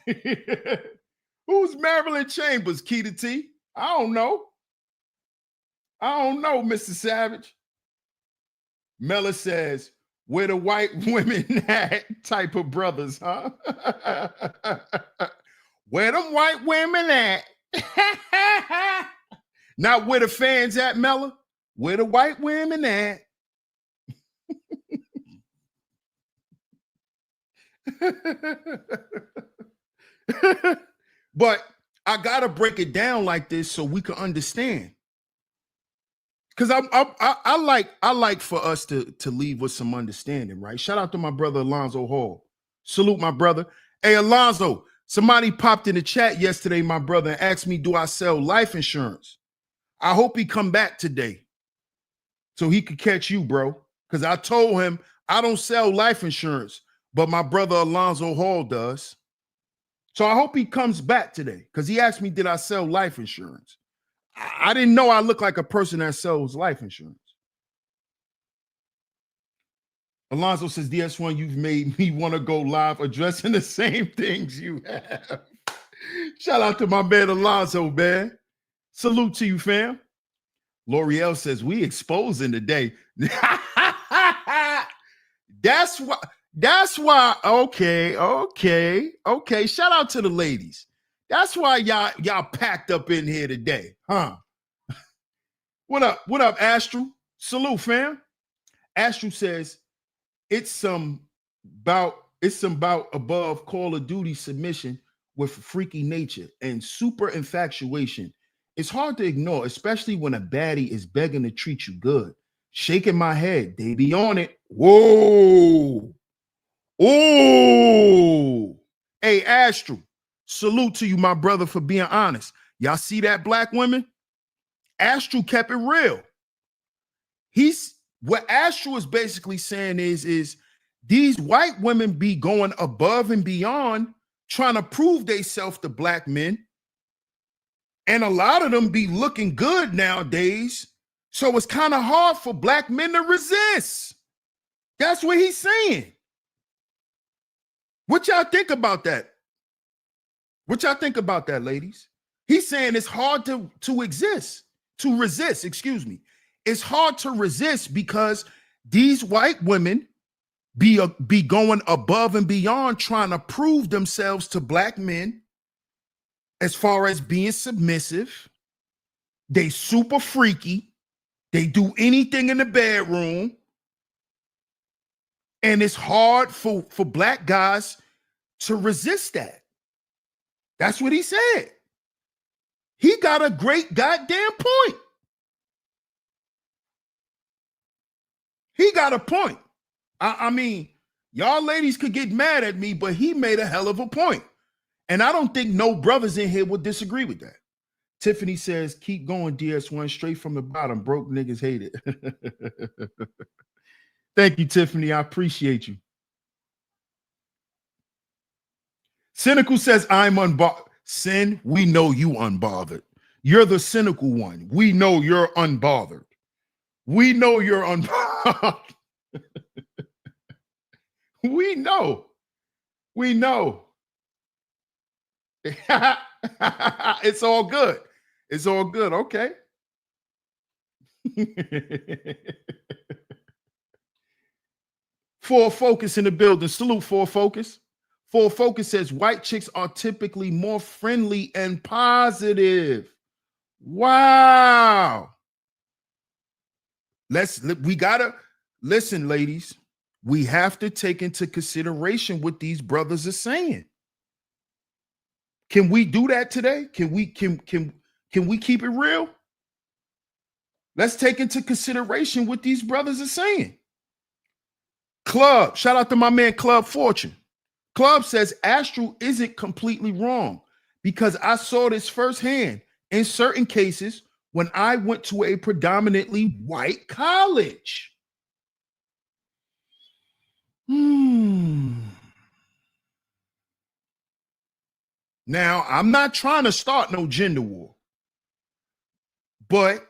Who's Marilyn Chambers, Keita T? I don't know, Mr. Savage. Mella says, where the white women at type of brothers, huh? Where them white women at? Not where the fans at, Mella. Where the white women at? But I gotta break it down like this so we can understand. Because I like for us to leave with some understanding, right? Shout out to my brother Alonzo Hall. Salute my brother. Hey, Alonzo, somebody popped in the chat yesterday, my brother, and asked me, do I sell life insurance? I hope he come back today so he could catch you, bro. Because I told him I don't sell life insurance, but my brother Alonzo Hall does. So I hope he comes back today because he asked me, did I sell life insurance? I didn't know I look like a person that sells life insurance. Alonzo says, DS1, you've made me want to go live addressing the same things you have. Shout out to my man Alonzo, man. Salute to you, fam. L'Oreal says, we exposing today. That's why. Okay. Shout out to the ladies. That's why y'all packed up in here today, huh? What up, Astro? Salute, fam. Astro says it's some bout above Call of Duty submission with freaky nature and super infatuation. It's hard to ignore, especially when a baddie is begging to treat you good. Shaking my head, they be on it. Whoa. Oh. Hey, Astro. Salute to you, my brother, for being honest. Y'all see that, black women? Astro kept it real. What Astro is basically saying is these white women be going above and beyond trying to prove themselves to black men. And a lot of them be looking good nowadays. So it's kind of hard for black men to resist. That's what he's saying. What y'all think about that? What y'all think about that, ladies? He's saying it's hard to resist, excuse me. It's hard to resist because these white women be going above and beyond trying to prove themselves to black men as far as being submissive. They super freaky. They do anything in the bedroom. And it's hard for black guys to resist that. That's what he said. He got a great goddamn point. He got a point. I mean, y'all ladies could get mad at me, but he made a hell of a point. And I don't think no brothers in here would disagree with that. Tiffany says, keep going, DS1, straight from the bottom. Broke niggas hate it. Thank you, Tiffany. I appreciate you. Cynical says, I'm unbothered. Sin, we know you unbothered. You're the cynical one. We know you're unbothered. We know you're unbothered. We know. We know. It's all good. It's all good. Okay. Full Focus in the building. Salute, Full Focus. Full Focus says white chicks are typically more friendly and positive. Wow. We gotta listen, ladies. We have to take into consideration what these brothers are saying. Can we do that today? Can we keep it real? Let's take into consideration what these brothers are saying. Club, shout out to my man Club Fortune. Club says Astral isn't completely wrong because I saw this firsthand in certain cases when I went to a predominantly white college. Now, I'm not trying to start no gender war, but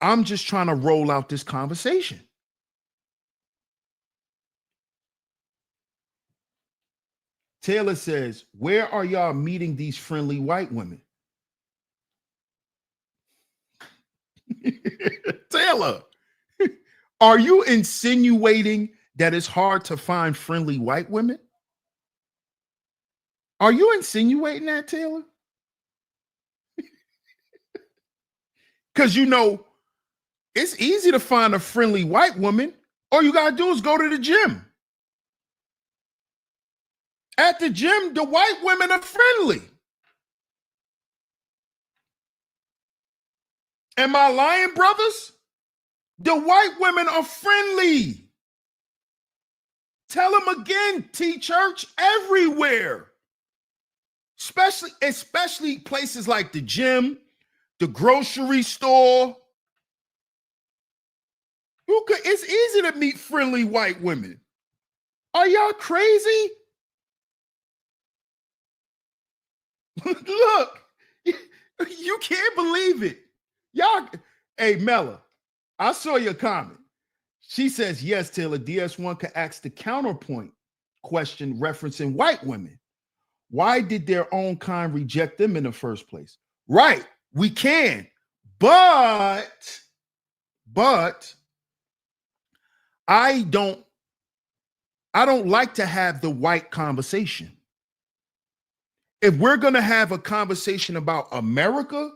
I'm just trying to roll out this conversation. Taylor says, where are y'all meeting these friendly white women? Taylor, are you insinuating that it's hard to find friendly white women? Are you insinuating that, Taylor? Because you know, it's easy to find a friendly white woman. All you got to do is go to the gym. At the gym, the white women are friendly. Am I lying, brothers? The white women are friendly. Tell them again, T-Church, everywhere. Especially places like the gym, the grocery store. It's easy to meet friendly white women. Are y'all crazy? Look, you can't believe it. Y'all, hey, Mella, I saw your comment. She says, yes, Taylor, DS1 could ask the counterpoint question referencing white women. Why did their own kind reject them in the first place? Right, we can. But I don't like to have the white conversation. If we're going to have a conversation about America,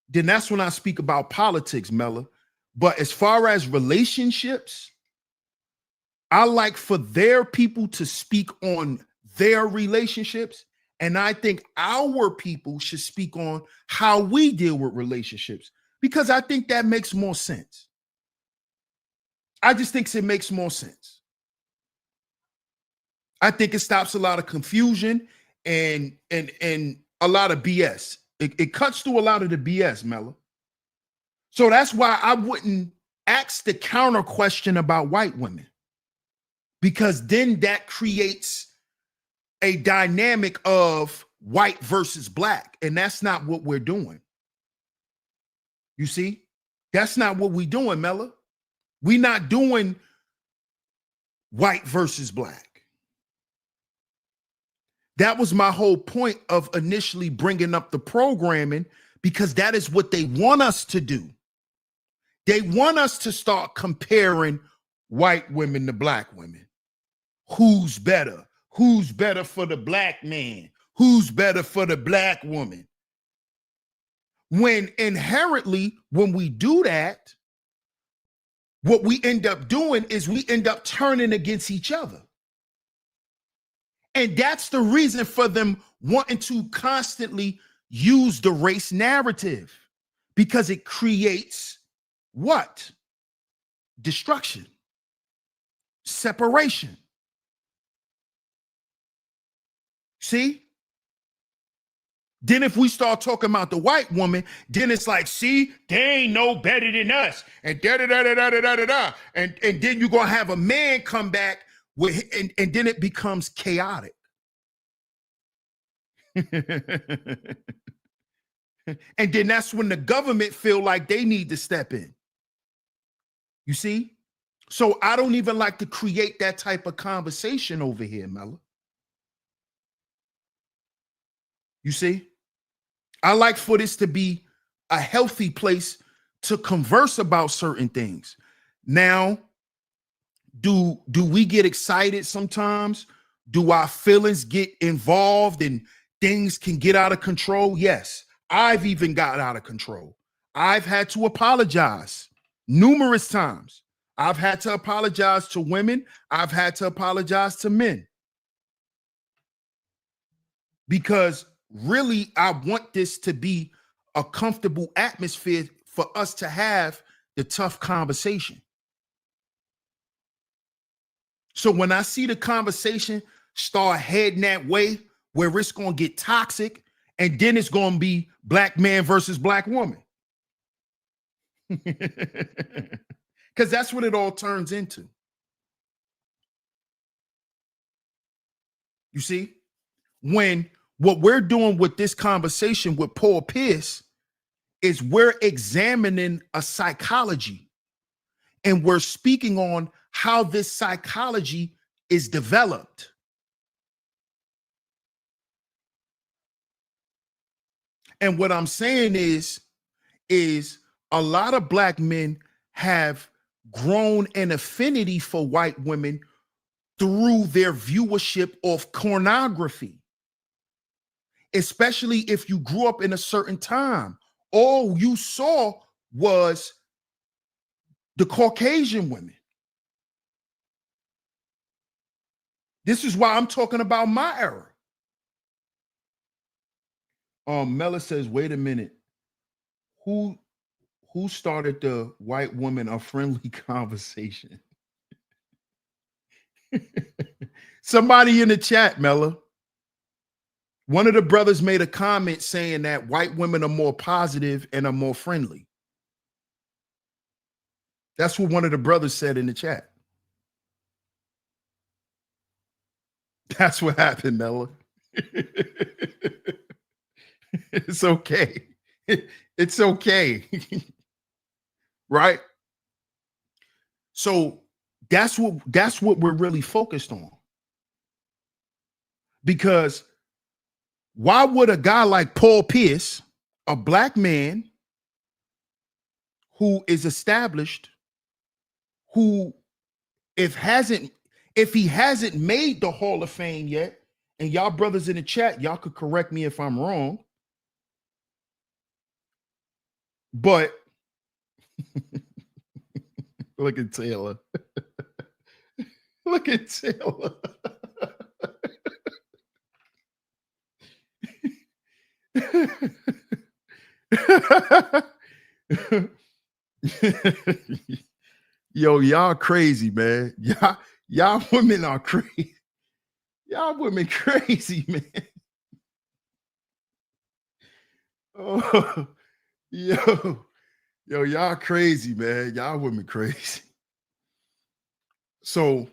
then that's when I speak about politics, Mella. But as far as relationships, I like for their people to speak on their relationships. And I think our people should speak on how we deal with relationships, because I think that makes more sense. I just think it makes more sense. I think it stops a lot of confusion and a lot of BS. It cuts through a lot of the BS, Mella. So that's why I wouldn't ask the counter question about white women, because then that creates a dynamic of white versus black, and that's not what we're doing. You see, that's not what we're doing, Mella. We're not doing white versus black. That was my whole point of initially bringing up the programming, because that is what they want us to do. They want us to start comparing white women to black women. Who's better? Who's better for the black man? Who's better for the black woman? When inherently, when we do that, what we end up doing is we end up turning against each other. And that's the reason for them wanting to constantly use the race narrative, because it creates what? Destruction, separation. See? Then if we start talking about the white woman, then it's like, see, they ain't no better than us. And da-da-da-da-da-da-da-da. And then you're going to have a man come back with, and then it becomes chaotic. And then that's when the government feel like they need to step in. You see? So I don't even like to create that type of conversation over here, Mella. You see? I like for this to be a healthy place to converse about certain things. Now, do we get excited sometimes? Do our feelings get involved and things can get out of control? Yes, I've even got out of control. I've had to apologize numerous times. I've had to apologize to women. I've had to apologize to men. Because really, I want this to be a comfortable atmosphere for us to have the tough conversation. So when I see the conversation start heading that way, where it's going to get toxic, and then it's going to be black man versus black woman. Because that's what it all turns into. You see? When what we're doing with this conversation with Paul Pierce is we're examining a psychology, and we're speaking on how this psychology is developed. And what I'm saying is a lot of black men have grown an affinity for white women through their viewership of pornography. Especially if you grew up in a certain time. All you saw was the Caucasian women. This is why I'm talking about my era. Mella says, wait a minute. Who started the white woman a friendly conversation? Somebody in the chat, Mella. One of the brothers made a comment saying that white women are more positive and are more friendly. That's what one of the brothers said in the chat. That's what happened, Mella. It's okay. It's okay. Right? So that's what we're really focused on. Because why would a guy like Paul Pierce, a black man who is established, who if he hasn't made the Hall of Fame yet, and y'all brothers in the chat, y'all could correct me if I'm wrong, but look at Taylor. Look at Taylor. Yo, y'all crazy, man. Y'all women are crazy. Y'all women crazy, man. Oh, yo, y'all crazy, man. Y'all women crazy. So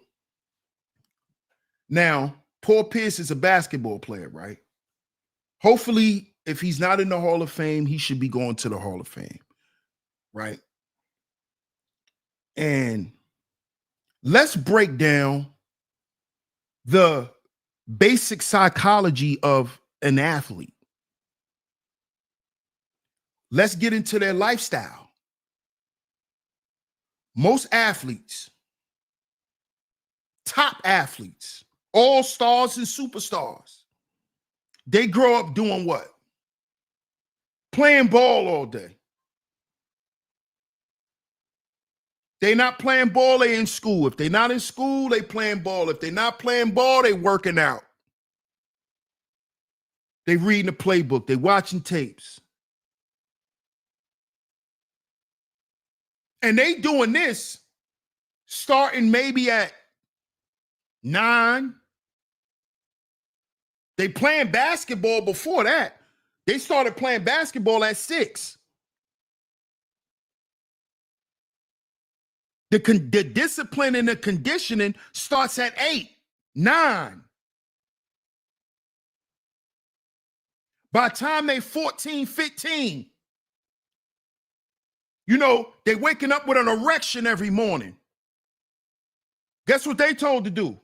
now Paul Pierce is a basketball player, right? Hopefully, if he's not in the Hall of Fame, he should be going to the Hall of Fame, right? And let's break down the basic psychology of an athlete. Let's get into their lifestyle. Most athletes, top athletes, all stars and superstars, they grow up doing what? Playing ball all day. They're not playing ball, they in school. If they're not in school, they playing ball. If they're not playing ball, they working out. They reading the playbook. They watching tapes. And they doing this starting maybe at 9. They playing basketball before that. They started playing basketball at 6. The discipline and the conditioning starts at 8, 9. By the time they 14, 15, you know, they waking up with an erection every morning. Guess what they told to do?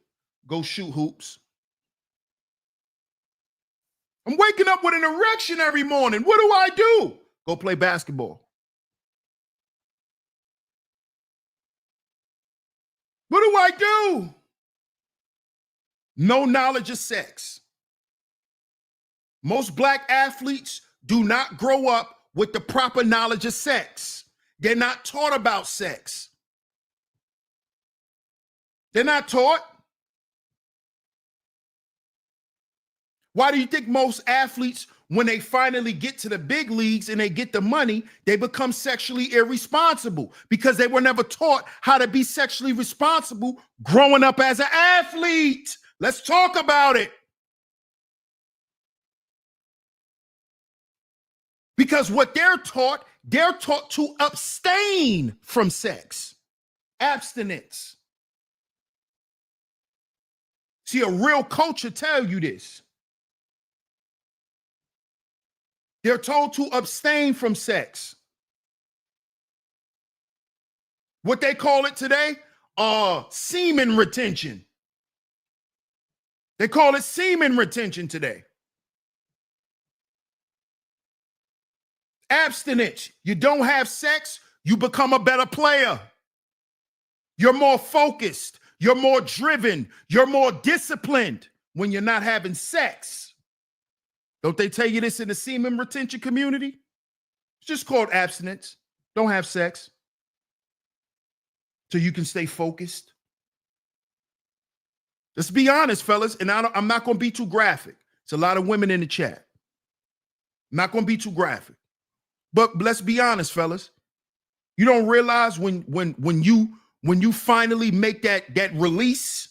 Go shoot hoops. I'm waking up with an erection every morning. What do I do? Go play basketball. What do I do? No knowledge of sex. Most black athletes do not grow up with the proper knowledge of sex. They're not taught about sex. They're not taught. Why do you think most athletes, when they finally get to the big leagues and they get the money, they become sexually irresponsible? Because they were never taught how to be sexually responsible growing up as an athlete. Let's talk about it. Because what they're taught to abstain from sex. Abstinence. See, a real culture tell you this. They're told to abstain from sex. What they call it today, semen retention. They call it semen retention today. Abstinence. You don't have sex, you become a better player. You're more focused. You're more driven. You're more disciplined when you're not having sex. Don't they tell you this in the semen retention community? It's just called abstinence. Don't have sex so you can stay focused. Let's be honest, fellas, and I'm not going to be too graphic. It's a lot of women in the chat. I'm not going to be too graphic. But let's be honest, fellas. You don't realize when you finally make that release,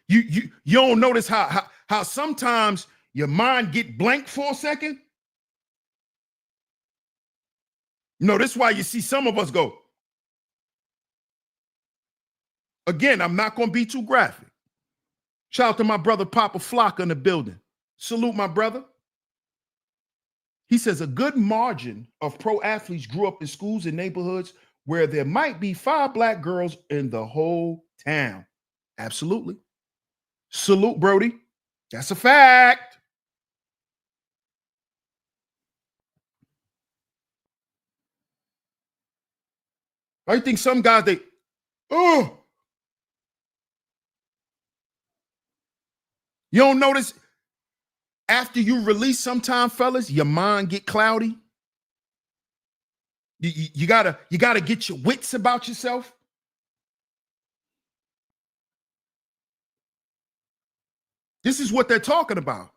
you don't notice how sometimes your mind get blank for a second. No, that's why you see some of us go. Again, I'm not going to be too graphic. Shout out to my brother Papa Flocka in the building. Salute my brother. He says a good margin of pro athletes grew up in schools and neighborhoods where there might be 5 black girls in the whole town. Absolutely. Salute, Brody. That's a fact. I think some guys, you don't notice after you release sometime, fellas, your mind get cloudy. You gotta get your wits about yourself. This is what they're talking about.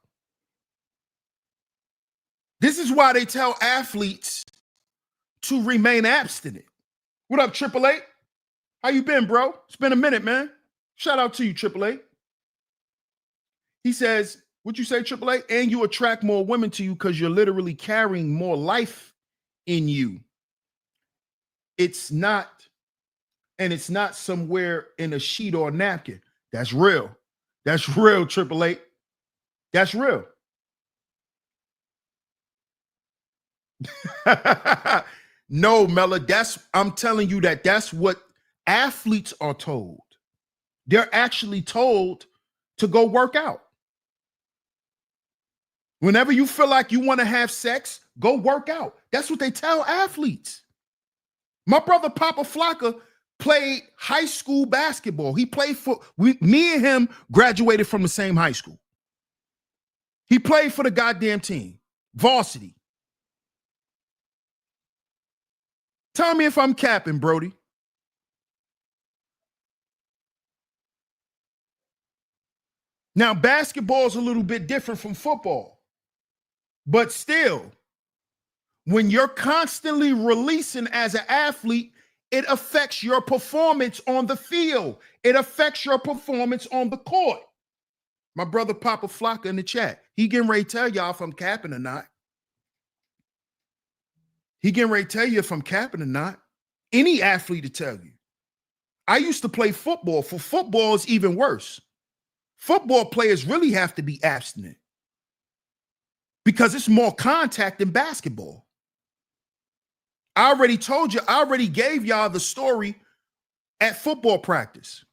This is why they tell athletes to remain abstinent. What up, Triple A? How you been, bro? It's been a minute, man. Shout out to you, Triple A. He says, what'd you say, Triple A? And you attract more women to you because you're literally carrying more life in you. It's not somewhere in a sheet or a napkin. That's real. That's real, Triple A. That's real. No, Mella, I'm telling you that's what athletes are told. They're actually told to go work out. Whenever you feel like you want to have sex, go work out. That's what they tell athletes. My brother Papa Flocka played high school basketball. He played for me and him graduated from the same high school. He played for the goddamn team, varsity. Tell me if I'm capping, Brody. Now, basketball is a little bit different from football, but still, when you're constantly releasing as an athlete, it affects your performance on the field. It affects your performance on the court. My brother Papa Flocka in the chat, he getting ready to tell y'all if I'm capping or not. He getting ready to tell you if I'm capping or not. Any athlete to tell you. I used to play football. For football, it's even worse. Football players really have to be abstinent because it's more contact than basketball. I already told you, I already gave y'all the story at football practice.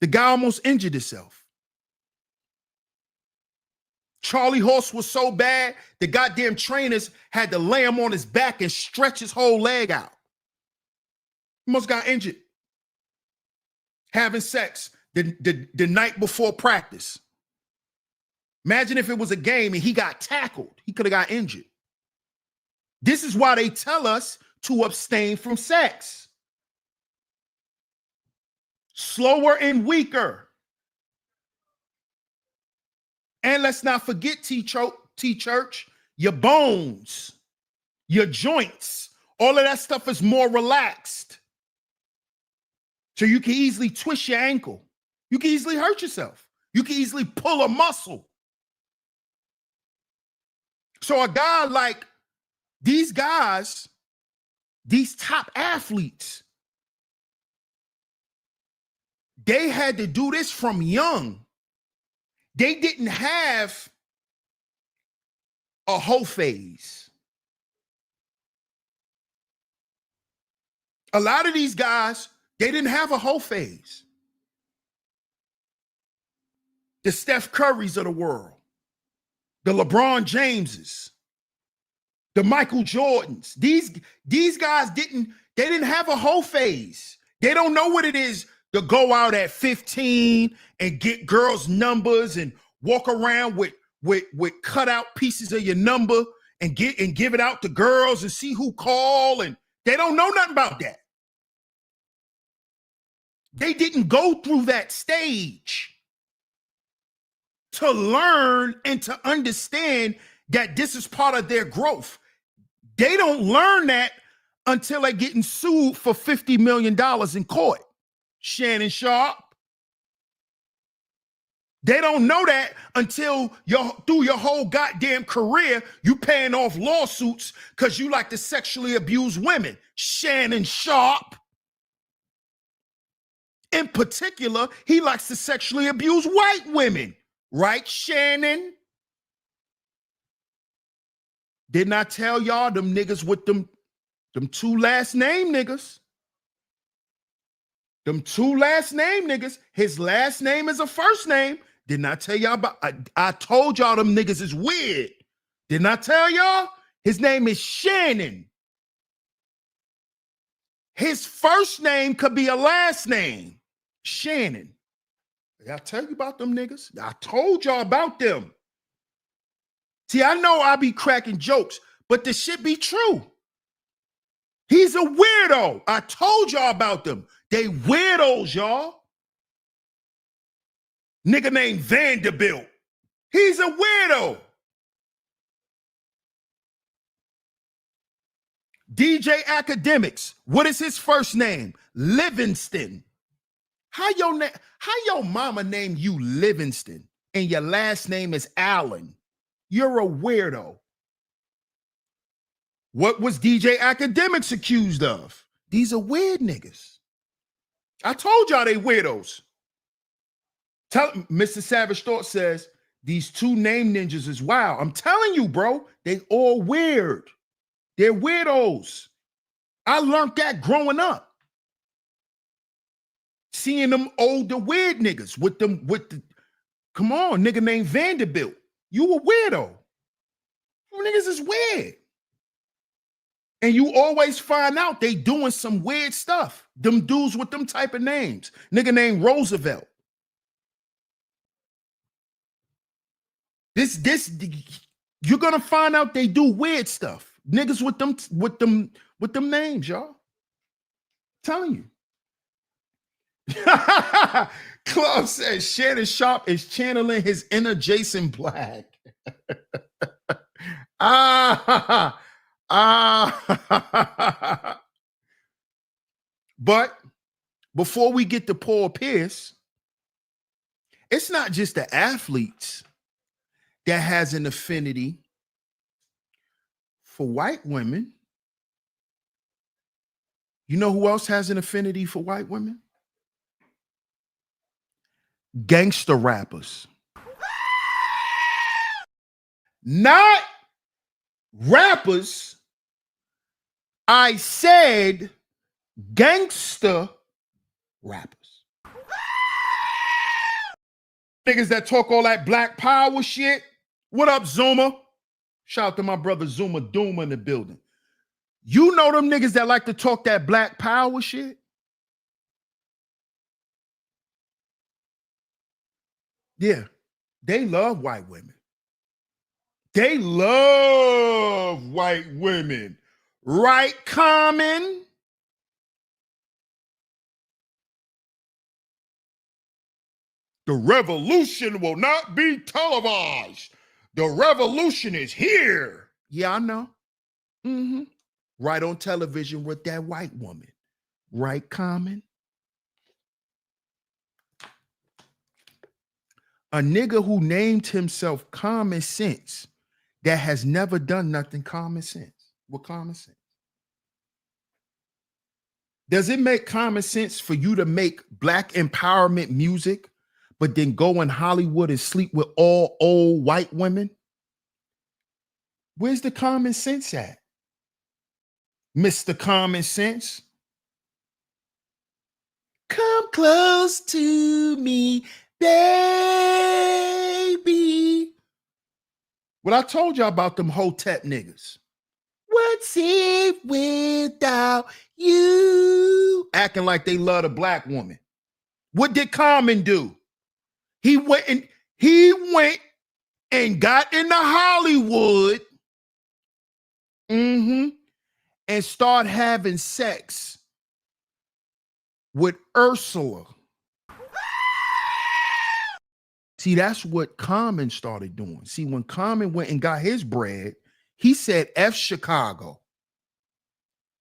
The guy almost injured himself. Charlie Horse was so bad, the goddamn trainers had to lay him on his back and stretch his whole leg out. He almost got injured. Having sex the night before practice. Imagine if it was a game and he got tackled. He could have got injured. This is why they tell us to abstain from sex. Slower and weaker. And let's not forget, T-Church, your bones, your joints, all of that stuff is more relaxed. So you can easily twist your ankle. You can easily hurt yourself. You can easily pull a muscle. So a guy like these guys, these top athletes, they had to do this from young. They didn't have a whole phase. A lot of these guys, they didn't have a whole phase. The Steph Currys of the world, the LeBron Jameses, the Michael Jordans. These guys didn't have a whole phase. They don't know what it is to go out at 15 and get girls' numbers and walk around with cut out pieces of your number and give it out to girls and see who call. And they don't know nothing about that. They didn't go through that stage to learn and to understand that this is part of their growth. They don't learn that until they're getting sued for $50 million in court. Shannon Sharp. They don't know that until through your whole goddamn career, you paying off lawsuits because you like to sexually abuse women. Shannon Sharp. In particular, he likes to sexually abuse white women. Right, Shannon? Didn't I tell y'all them niggas with them two last name niggas? Them two last name niggas. His last name is a first name. Didn't I tell y'all about? I told y'all them niggas is weird. Didn't I tell y'all? His name is Shannon. His first name could be a last name. Shannon. I tell you about them niggas. I told y'all about them. See, I know I be cracking jokes, but the shit be true. He's a weirdo. I told y'all about them. They weirdos, y'all. Nigga named Vanderbilt. He's a weirdo. DJ Academics. What is his first name? Livingston. How your mama named you Livingston and your last name is Allen? You're a weirdo. What was DJ Academics accused of? These are weird niggas. I told y'all they weirdos. Mr. Savage Thought says these two name ninjas is wild. I'm telling you, bro, they all weird. They're weirdos. I learned that growing up. Seeing them older weird niggas with the come on, nigga named Vanderbilt. You a weirdo. You niggas is weird. And you always find out they doing some weird stuff. Them dudes with them type of names. Nigga named Roosevelt. This you're gonna find out they do weird stuff. Niggas with them names, y'all. I'm telling you. Club says Shannon Sharp is channeling his inner Jason Black. But before we get to Paul Pierce, it's not just the athletes that has an affinity for white women. You know who else has an affinity for white women? Gangster rappers. Not rappers. I said gangster rappers. Niggas that talk all that black power shit. What up, Zuma? Shout out to my brother Zuma Dooma in the building. You know them niggas that like to talk that black power shit? Yeah, they love white women. They love white women. Right, Common? The revolution will not be televised. The revolution is here. Yeah, I know. Mm-hmm. Right on television with that white woman. Right, Common? A nigga who named himself Common Sense that has never done nothing common sense. With common sense. Does it make common sense for you to make black empowerment music, but then go in Hollywood and sleep with all old white women? Where's the common sense at? Mr. Common Sense? Come close to me, baby. Well, I told y'all about them Hotep niggas. What's it without you? Acting like they love a black woman. What did Common do? He went and got into Hollywood and started having sex with Ursula. See, that's what Common started doing. See, when Common went and got his bread, he said, F Chicago,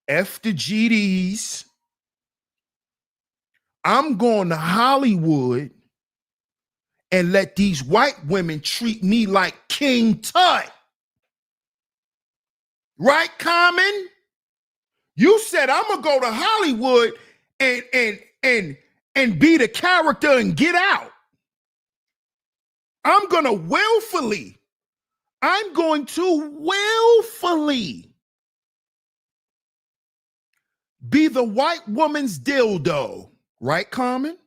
F the GDs. I'm going to Hollywood and let these white women treat me like King Tut. Right, Common? You said I'm gonna go to Hollywood and be the character and get out. I'm going to willfully be the white woman's dildo. Right, Common?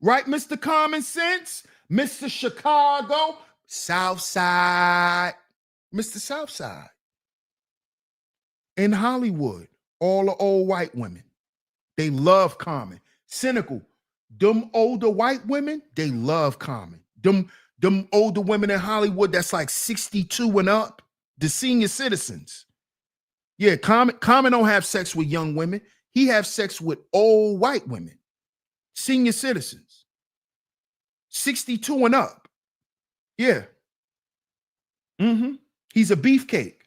Right, Mr. Common Sense? Mr. Chicago? Southside. Mr. Southside. In Hollywood, all the old white women, they love Common. Cynical. Them older white women, they love Common. Them older women in Hollywood that's like 62 and up, the senior citizens. Yeah, Common don't have sex with young women. He have sex with old white women, senior citizens, 62 and up. Yeah. He's a beefcake.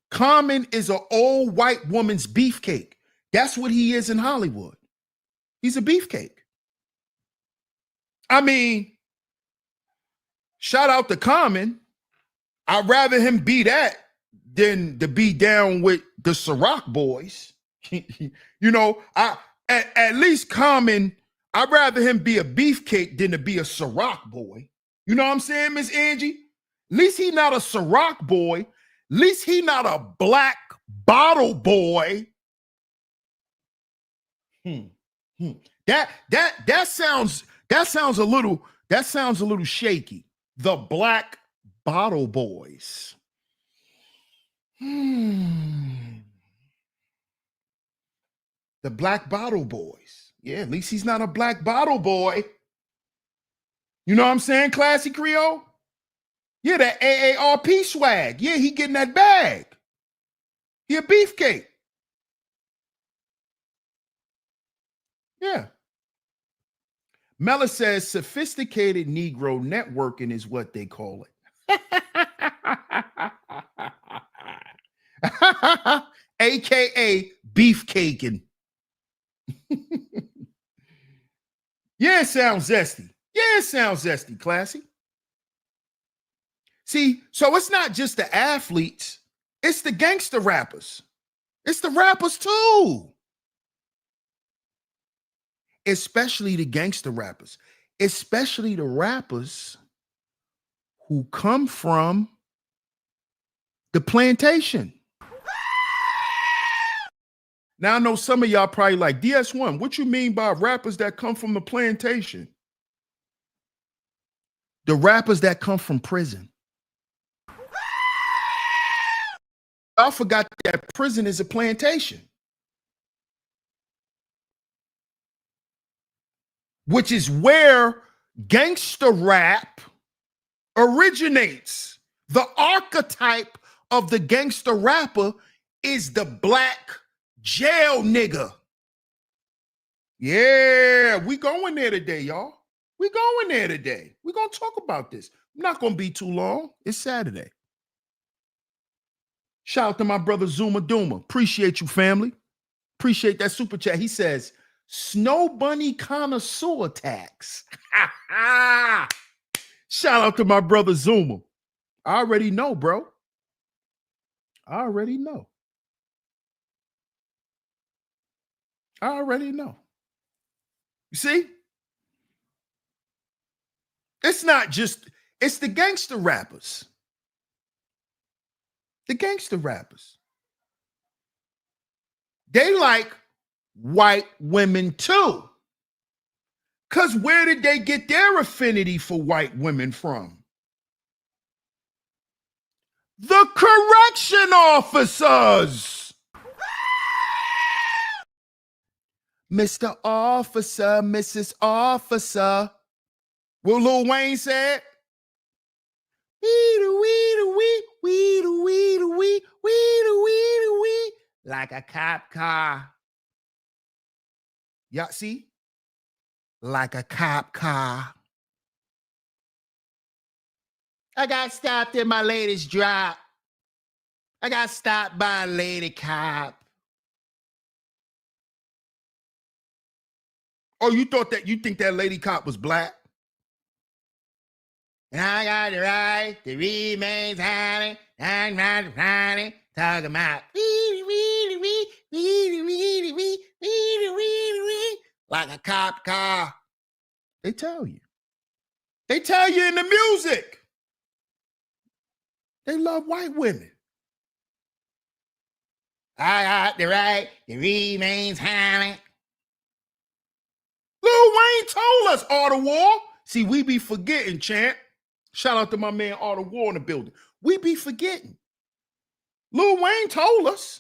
Common is an old white woman's beefcake. That's what he is in Hollywood. He's a beefcake. I mean, shout out to Common. I'd rather him be that than to be down with the Ciroc boys. You know, at least Common, I'd rather him be a beefcake than to be a Ciroc boy. You know what I'm saying, Miss Angie? At least he not a Ciroc boy. At least he not a black bottle boy. That sounds a little shaky. The Black Bottle Boys. The Black Bottle Boys. Yeah, at least he's not a black bottle boy. You know what I'm saying, Classy Creole? Yeah, that AARP swag. Yeah, he getting that bag. He a beefcake. Yeah. Mella says sophisticated Negro networking is what they call it. AKA beefcaking. Yeah, it sounds zesty. Yeah, it sounds zesty, Classy. See, so it's not just the athletes, it's the gangster rappers. It's the rappers too. Especially the gangster rappers, especially the rappers who come from the plantation. Now I know some of y'all probably like, DS1, what you mean by rappers that come from the plantation? The rappers that come from prison. I forgot that prison is a plantation, which is where gangster rap originates. The archetype of the gangster rapper is the black jail nigga. Yeah, we going there today, y'all. We going there today. We're going to talk about this. I'm not going to be too long. It's Saturday. Shout out to my brother Zuma Duma. Appreciate you, family. Appreciate that super chat. He says, Snow Bunny connoisseur tax. Shout out to my brother Zuma. I already know, bro. I already know. I already know. You see? It's not just, it's the gangster rappers. The gangster rappers. They like white women too. Because where did they get their affinity for white women from? The correction officers. Mr. Officer, Mrs. Officer. What Lil Wayne said? Wee, like a cop car. Y'all see? Like a cop car. I got stopped in my latest drop. I got stopped by a lady cop. Oh, you think that lady cop was black? And I got the right to remain silent. I'm not funny. Talking about like a cop car. They tell you. They tell you in the music. They love white women. I got the right to remain silent. Lil Wayne told us, Art of War. See, we be forgetting, champ. Shout out to my man Art of War in the building. We be forgetting. Lil Wayne told us.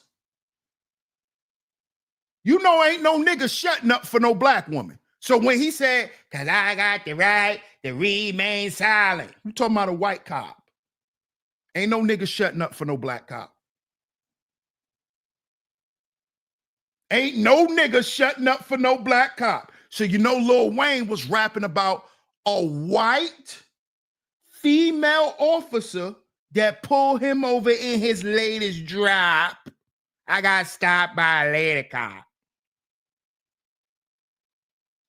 You know ain't no nigga shutting up for no black woman. So when he said, cause I got the right to remain silent, you talking about a white cop. Ain't no nigga shutting up for no black cop. Ain't no nigga shutting up for no black cop. So you know Lil Wayne was rapping about a white female officer that pulled him over in his latest drop. I got stopped by a lady cop.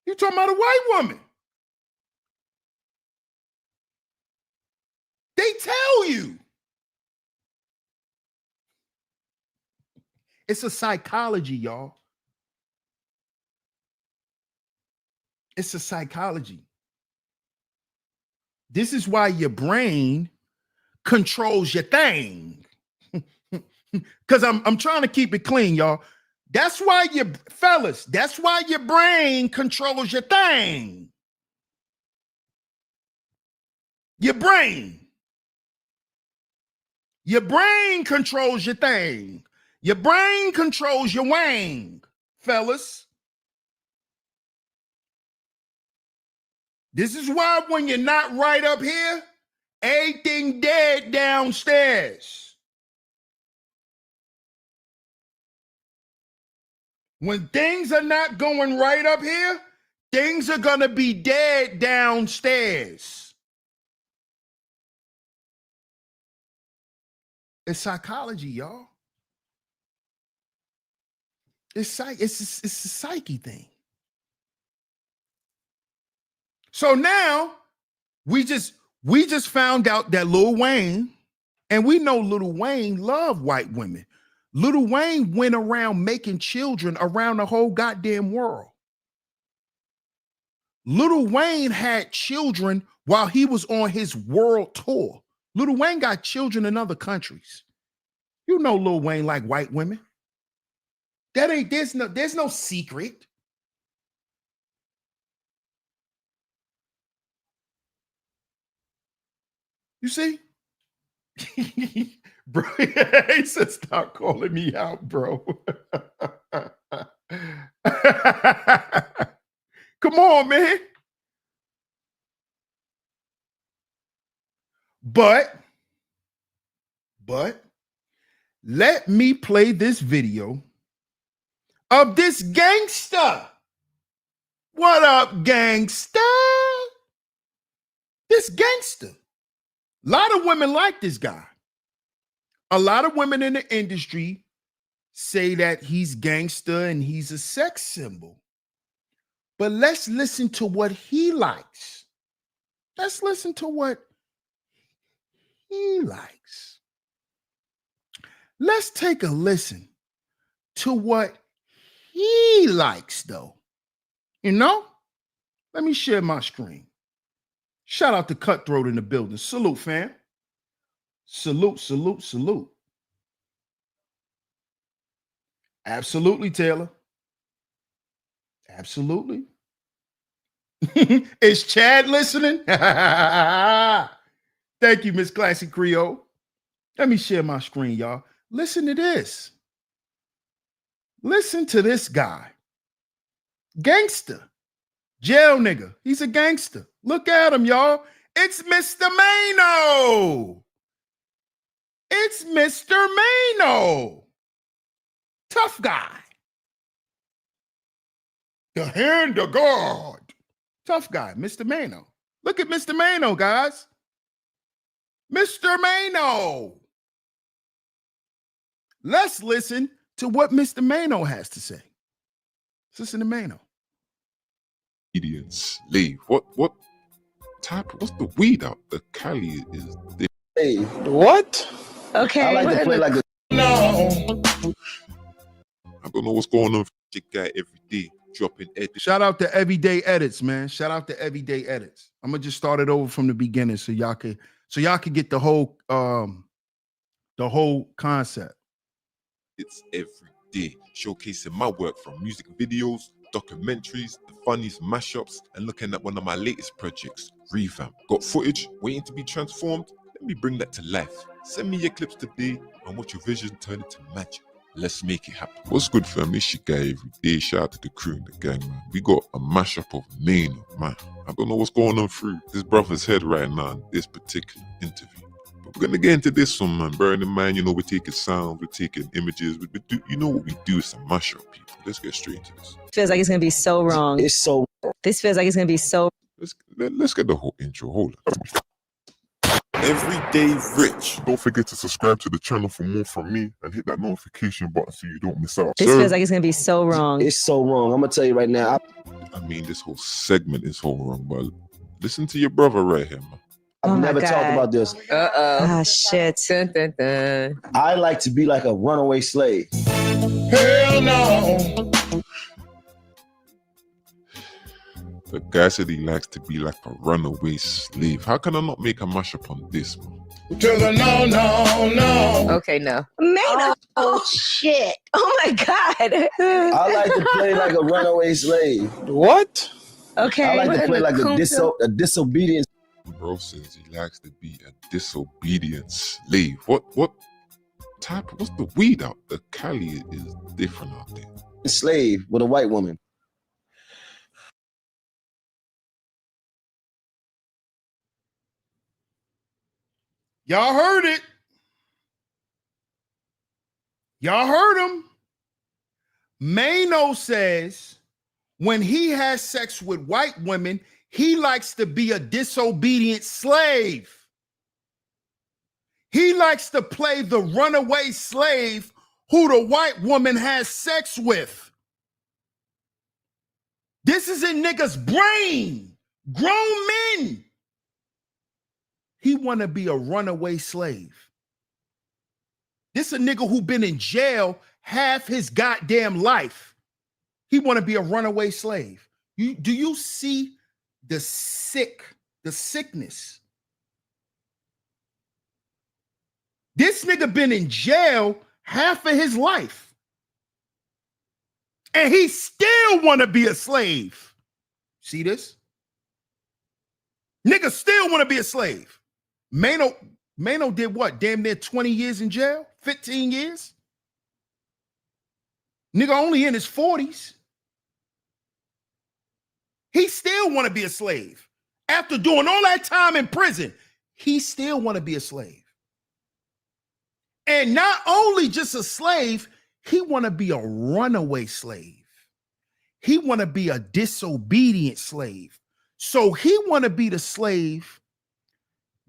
You talking about a white woman. They tell you. It's a psychology, y'all. It's a psychology. This is why your brain controls your thing. Because I'm trying to keep it clean, y'all. That's why fellas, that's why your brain controls your thing. Your brain. Your brain controls your thing. Your brain controls your wang, fellas. This is why when you're not right up here, everything dead downstairs. When things are not going right up here, things are going to be dead downstairs. It's psychology, y'all. It's a psyche thing. So now we just found out that Lil Wayne, and we know Lil Wayne loved white women. Lil Wayne went around making children around the whole goddamn world. Lil Wayne had children while he was on his world tour. Lil Wayne got children in other countries. You know Lil Wayne like white women. There's no secret. You see? Bro, he said, stop calling me out, bro. Come on, man. But let me play this video of this gangster. What up, gangster? This gangster. A lot of women like this guy. A lot of women in the industry say that he's gangster and he's a sex symbol. But let's listen to what he likes. Let's listen to what he likes. Let's take a listen to what he likes, though. You know? Let me share my screen. Shout out to Cutthroat in the building. Salute, fam. Salute, salute, salute. Absolutely, Taylor. Absolutely. Is Chad listening? Thank you, Miss Classic Creole. Let me share my screen, y'all. Listen to this. Listen to this guy. Gangster. Jail nigga. He's a gangster. Look at him, y'all. It's Mr. Mano. It's Mr. Mano. Tough guy. The hand of God. Tough guy, Mr. Mano. Look at Mr. Mano, guys. Mr. Mano. Let's listen to what Mr. Mano has to say. Let's listen to Mano. Idiots leave. What type? What's the weed out? The Cali is. Hey, what? Okay. I like to play like a. No. I don't know what's going on. Chick guy every day dropping edits. Shout out to Everyday Edits, man. Shout out to Everyday Edits. I'm gonna just start it over from the beginning so y'all can get the whole concept. It's every day showcasing my work from music videos, documentaries, the funniest mashups, and looking at one of my latest projects, Revamp. Got footage waiting to be transformed? Let me bring that to life. Send me your clips today and watch your vision turn into magic. Let's make it happen. What's good, fam? It's your guy every day. Shout out to the crew and the gang, man. We got a mashup of Mano, man. I don't know what's going on through this brother's head right now in this particular interview. But we're gonna get into this one, man. Bearing in mind, we're taking sound, we're taking images, we do, what we do is a mashup, people. Let's get straight into this. Feels like it's gonna be so wrong. It's so. This feels like it's gonna be so. Let's get the whole intro. Hold on. Everyday Rich. Don't forget to subscribe to the channel for more from me and hit that notification button so you don't miss out. This feels like it's gonna be so wrong. It's so wrong. I'm gonna tell you right now. I mean, this whole segment is so wrong, but listen to your brother right here, man. I've never talked about this. Ah, shit. Dun, dun, dun. I like to be like a runaway slave. Hell no. The guy said he likes to be like a runaway slave. How can I not make a mashup on this, man? To the no. Okay, no. Man, oh shit. Oh my God. I like to play like a runaway slave. What? Okay. I like to play like a disobedient. Bro says he likes to be a disobedient slave. What type? What's the weed out? The Cali is different out there. slave with a white woman. Y'all heard it. Y'all heard him. Mano says when he has sex with white women, he likes to be a disobedient slave. He likes to play the runaway slave who the white woman has sex with. This is in niggas' brain. Grown men. He want to be a runaway slave. This a nigga who been in jail half his goddamn life. He want to be a runaway slave. Do you see the sickness? This nigga been in jail half of his life. And he still want to be a slave. See this? Nigga still want to be a slave. Mano did what? Damn near 20 years in jail? 15 years? Nigga only in his 40s. He still want to be a slave. After doing all that time in prison, he still want to be a slave. And not only just a slave, he want to be a runaway slave. He want to be a disobedient slave. So he want to be the slave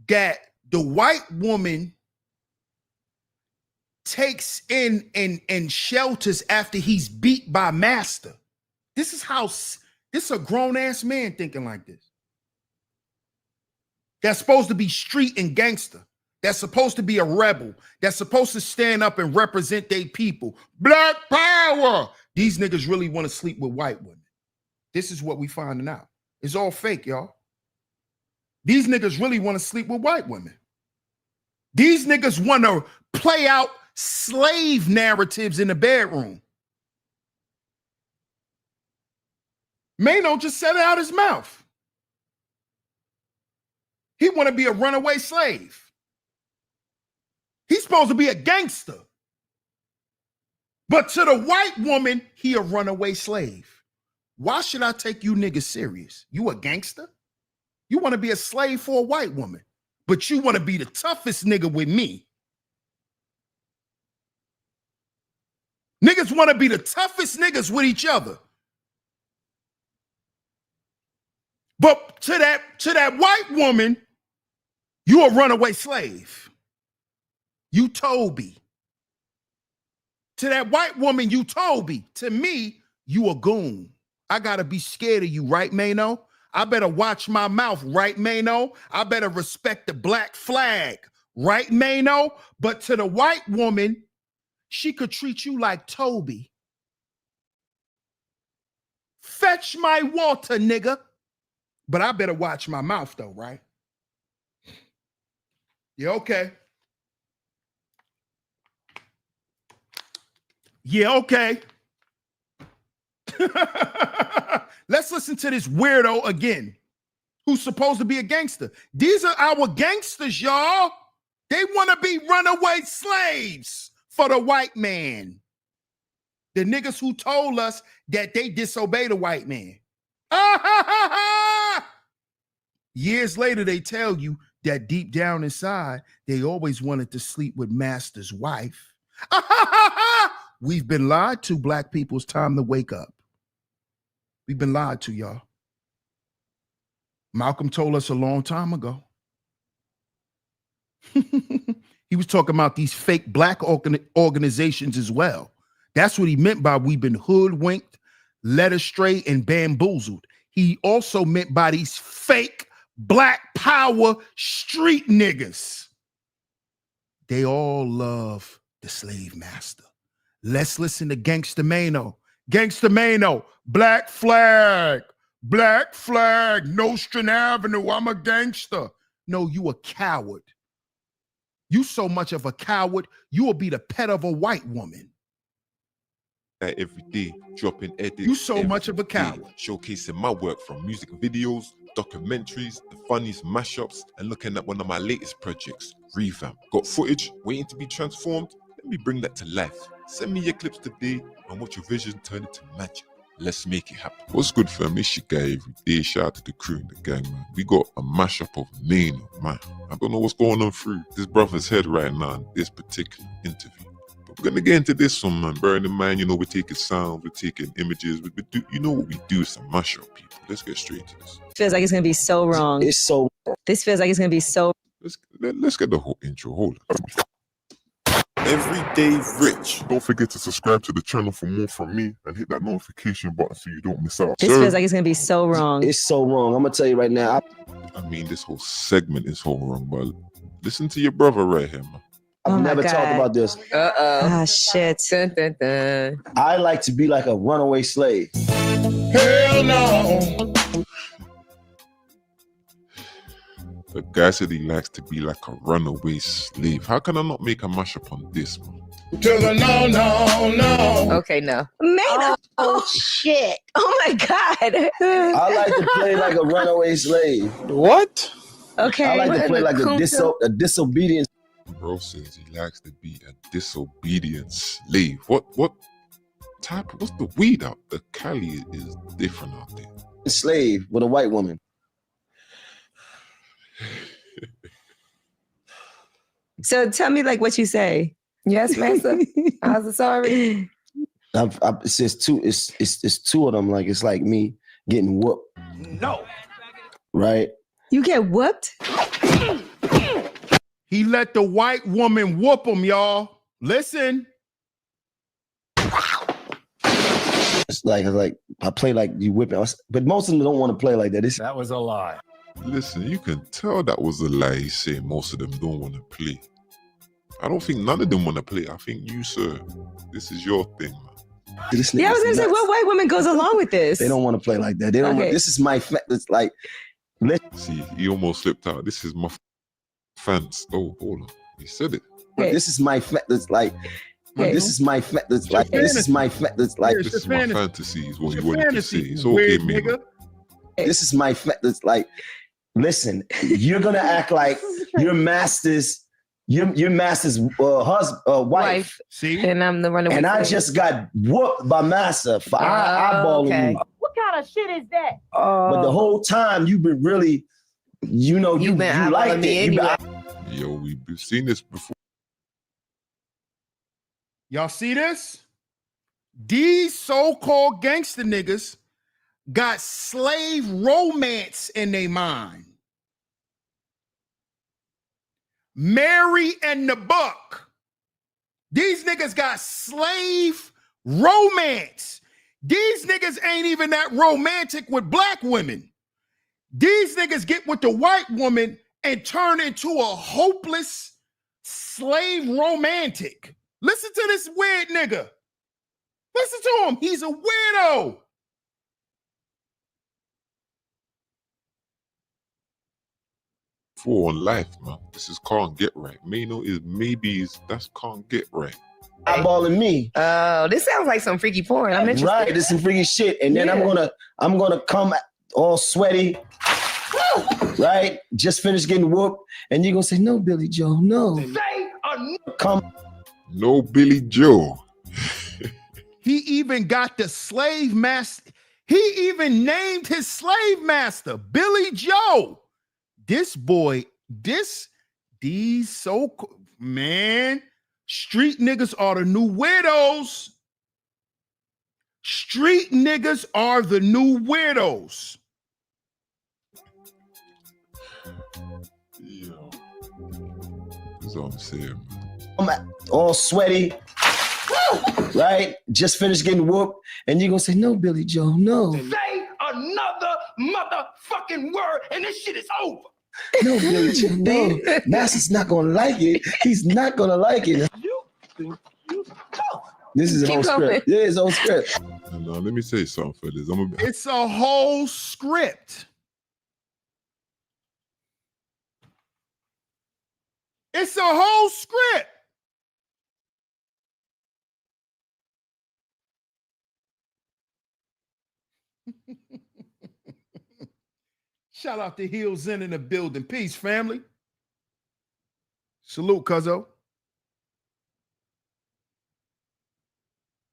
that the white woman takes in and shelters after he's beat by master. This is a grown-ass man thinking like this. That's supposed to be street and gangster. That's supposed to be a rebel. That's supposed to stand up and represent their people. Black power. These niggas really want to sleep with white women. This is what we finding out. It's all fake, y'all. These niggas really want to sleep with white women. These niggas want to play out slave narratives in the bedroom. Mano just said it out his mouth. He want to be a runaway slave. He's supposed to be a gangster. But to the white woman, he a runaway slave. Why should I take you niggas serious? You a gangster? You want to be a slave for a white woman, but you want to be the toughest nigga with me. Niggas want to be the toughest niggas with each other. But to that white woman, you a runaway slave. You Toby. To that white woman, you Toby. To me, you a goon. I gotta be scared of you, right, Mano? I better watch my mouth, right, Mano? I better respect the black flag, right, Mano? But to the white woman, she could treat you like Toby. Fetch my water, nigga. But I better watch my mouth, though, right? Yeah, okay. Yeah, okay. Let's listen to this weirdo again, who's supposed to be a gangster. These are our gangsters, y'all. They want to be runaway slaves for the white man. The niggas who told us that they disobey the white man. Years later, they tell you that deep down inside, they always wanted to sleep with master's wife. We've been lied to, black people. It's time to wake up. We've been lied to, y'all. Malcolm told us a long time ago. He was talking about these fake black organizations as well. That's what he meant by we've been hoodwinked, led astray, and bamboozled. He also meant by these fake black power street niggas. They all love the slave master. Let's listen to Gangsta Mano. Gangsta Mano, black flag, Black flag, Nostrand Avenue, I'm a gangster. No, you a coward. You so much of a coward, you will be the pet of a white woman. Every day, dropping edits. You so much of a day, coward. showcasing my work from music videos, documentaries, the funniest mashups, and looking at one of my latest projects, Revamp. Got footage waiting to be transformed? Let me bring that to life. Send me your clips today and watch your vision turn into magic. Let's make it happen. What's good, fam? It's your guy every day. Shout out to the crew and the gang, man. We got a mashup of Nano, man. I don't know what's going on through this brother's head right now in this particular interview. But we're gonna get into this one, man. Bearing in mind, you know, we're taking sounds, we're taking images, we do, you know what we do, it's a mashup, people. Let's get straight to this. Feels like it's gonna be so wrong. It's so This feels like it's gonna be so. Let's get the whole intro. Hold on. Everyday Rich. Don't forget to subscribe to the channel for more from me and hit that notification button so you don't miss out. This feels like it's gonna be so wrong. it's so wrong. I'm gonna tell you right now. I mean, this whole segment is whole wrong, but listen to your brother right here, man. I've Oh my never talked God. about this. Ah, shit. Dun, dun, dun. I like to be like a runaway slave. Hell no. The guy said he likes to be like a runaway slave. How can I not make a mashup on this, man? To the no. Okay, no. Man, oh shit. Oh my God. I like to play like a runaway slave. What? Okay. I like to play like a disobedient. Bro says he likes to be a disobedient slave. What type? What's the weed out? The Cali is different out there. slave with a white woman. So tell me like what you say. Yes, master. I'm so sorry. It says two. It's two of them. Like it's like me getting whooped. No. Right. You get whooped? He let the white woman whoop him, y'all. Listen. It's like I play like you whipping, but most of them don't want to play like that. That was a lie. Listen, you can tell that was a lie. He's saying most of them don't want to play. I don't think none of them want to play. I think you, sir, this is your thing, man. Yeah, I was gonna say, what white woman goes along with this? They don't want to play like that. They don't. Okay. This is my. It's like. See, he almost slipped out. This is my fans. Oh, hold on. He said it. Okay. This is my. It's like. Okay. This is my. It's like. This is my. It's like. This is my fantasy, is what It's he your wanted to fantasy, say. It's you okay, weird man. nigga. This is my. It's like. Listen, you're gonna act like your master's. Your master's wife. See? And I'm the runaway. And I slave. just got whooped by Massa for eyeballing okay. me. What kind of shit is that? But the whole time you've been really, you know, you been liked eyeballing me it. You been- anyway. Yo, we've seen this before. Y'all see this? These so-called gangster niggas got slave romance in their mind. Mary and the Buck. These niggas got slave romance. These niggas ain't even that romantic with black women. These niggas get with the white woman and turn into a hopeless slave romantic. Listen to this weird nigga. Listen to him. He's a weirdo. For on life, man. This is can't get right. Mano is that's can't get right. eyeballing me. Oh, this sounds like some freaky porn. I'm interested. Right, this is some freaky shit. And then Yeah. I'm gonna come all sweaty. Right? Just finished getting whooped. And you're gonna say, no, Billy Joe, no. Come. No Billy Joe. He even got the slave master. He even named his slave master, Billy Joe. This boy, these man, street niggas are the new weirdos. Street niggas are the new weirdos. Yo. That's what I'm saying, man. I'm all sweaty. Right? Just finished getting whooped. And you're gonna say, no, Billy Joe, no. Say another motherfucking word and this shit is over. No, Billy Joe, no. Master's not gonna like it. He's not gonna like it. This is his Keep own going. script. Yeah, his own script. And let me say something, fellas. It's a whole script. It's a whole script. Shout out to Heels in the building. Peace, family. Salute, cuzzo.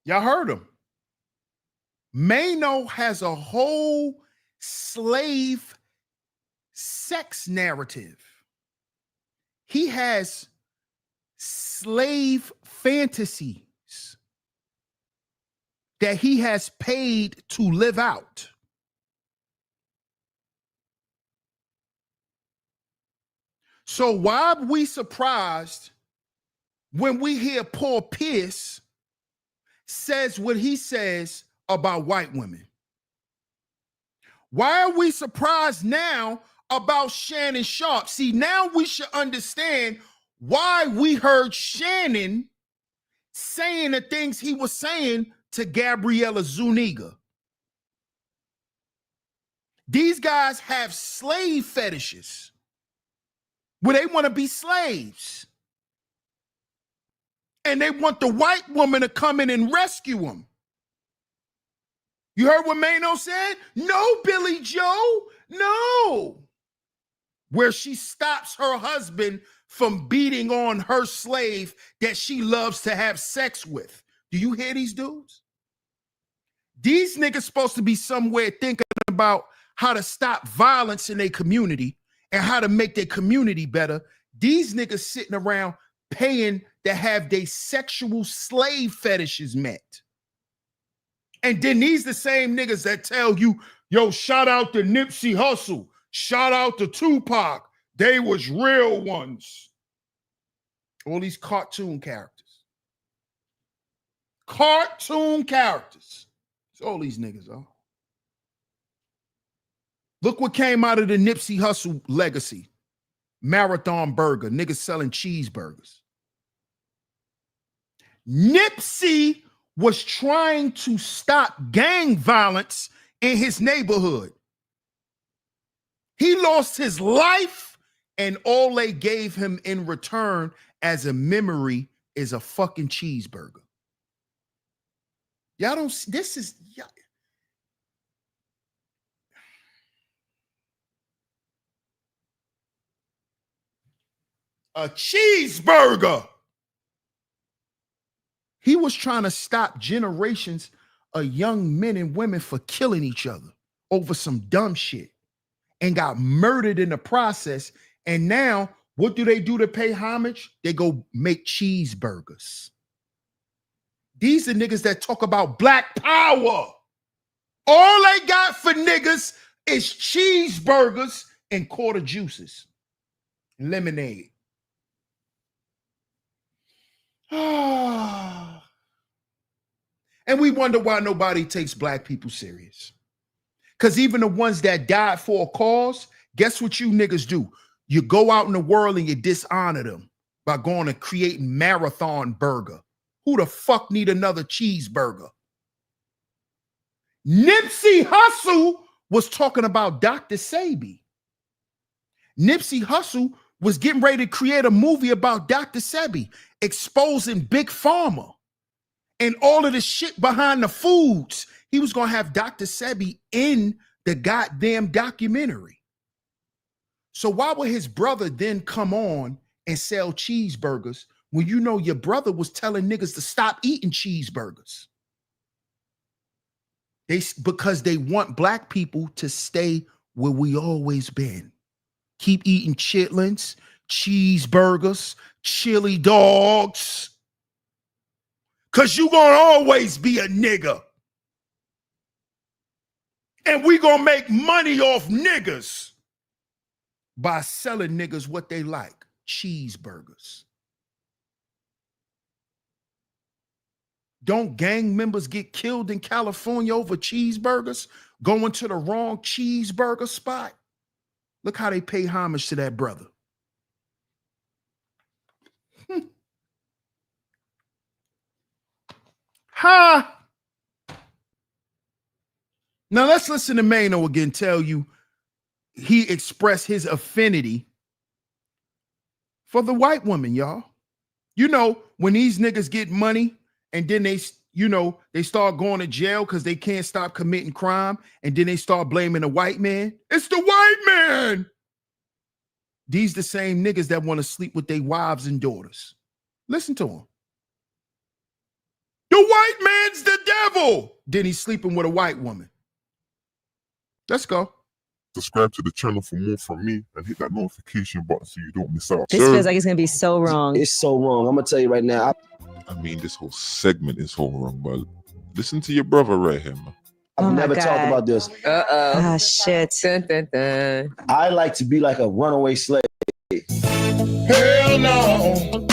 Y'all heard him. Mano has a whole slave sex narrative. He has slave fantasies that he has paid to live out. So why are we surprised when we hear Paul Pierce says what he says about white women? Why are we surprised now about Shannon Sharp? See, now we should understand why we heard Shannon saying the things he was saying to Gabriella Zuniga. These guys have slave fetishes where they want to be slaves. And they want the white woman to come in and rescue them. You heard what Mano said? No, Billy Joe, no. Where she stops her husband from beating on her slave that she loves to have sex with. Do you hear these dudes? These niggas supposed to be somewhere thinking about how to stop violence in their community and how to make their community better. These niggas sitting around paying to have their sexual slave fetishes met. And then these the same niggas that tell you, yo, shout out to Nipsey Hussle, shout out to Tupac. They was real ones. All these cartoon characters. Cartoon characters. That's all these niggas are. Look what came out of the Nipsey Hussle legacy. Marathon Burger, niggas selling cheeseburgers. Nipsey was trying to stop gang violence in his neighborhood. He lost his life, and all they gave him in return as a memory is a fucking cheeseburger. Y'all don't, this is, y'all. A cheeseburger. He was trying to stop generations of young men and women for killing each other over some dumb shit and got murdered in the process. And now, what do they do to pay homage? They go make cheeseburgers. These are niggas that talk about black power. All they got for niggas is cheeseburgers and quarter juices, lemonade. And we wonder why nobody takes black people serious. Because even the ones that died for a cause, guess what you niggas do? You go out in the world and you dishonor them by going and creating Marathon Burger. Who the fuck need another cheeseburger? Nipsey Hussle was talking about Dr. Sebi. Nipsey Hussle was getting ready to create a movie about Dr. Sebi, exposing Big Pharma and all of the shit behind the foods. He was going to have Dr. Sebi in the goddamn documentary. So why would his brother then come on and sell cheeseburgers when you know your brother was telling niggas to stop eating cheeseburgers? Because they want black people to stay where we always been. Keep eating chitlins, cheeseburgers, chili dogs. Because you going to always be a nigga. And we going to make money off niggas by selling niggas what they like, cheeseburgers. Don't gang members get killed in California over cheeseburgers, going to the wrong cheeseburger spot? Look how they pay homage to that brother. Ha! Now let's listen to Mano again tell you he expressed his affinity for the white woman, y'all. You know, when these niggas get money and then they start going to jail because they can't stop committing crime, and then they start blaming the white man. It's the white man. These the same niggas that want to sleep with their wives and daughters. Listen to them. The white man's the devil. Then he's sleeping with a white woman. Let's go. Subscribe to the channel for more from me and hit that notification button so you don't miss out. This feels like it's gonna be so wrong. It's so wrong. I'm gonna tell you right now. I mean, this whole segment is all wrong, but listen to your brother right here, man. I've Oh my never God. talked about this. Ah, shit. Dun, dun, dun. I like to be like a runaway slave. Hell no.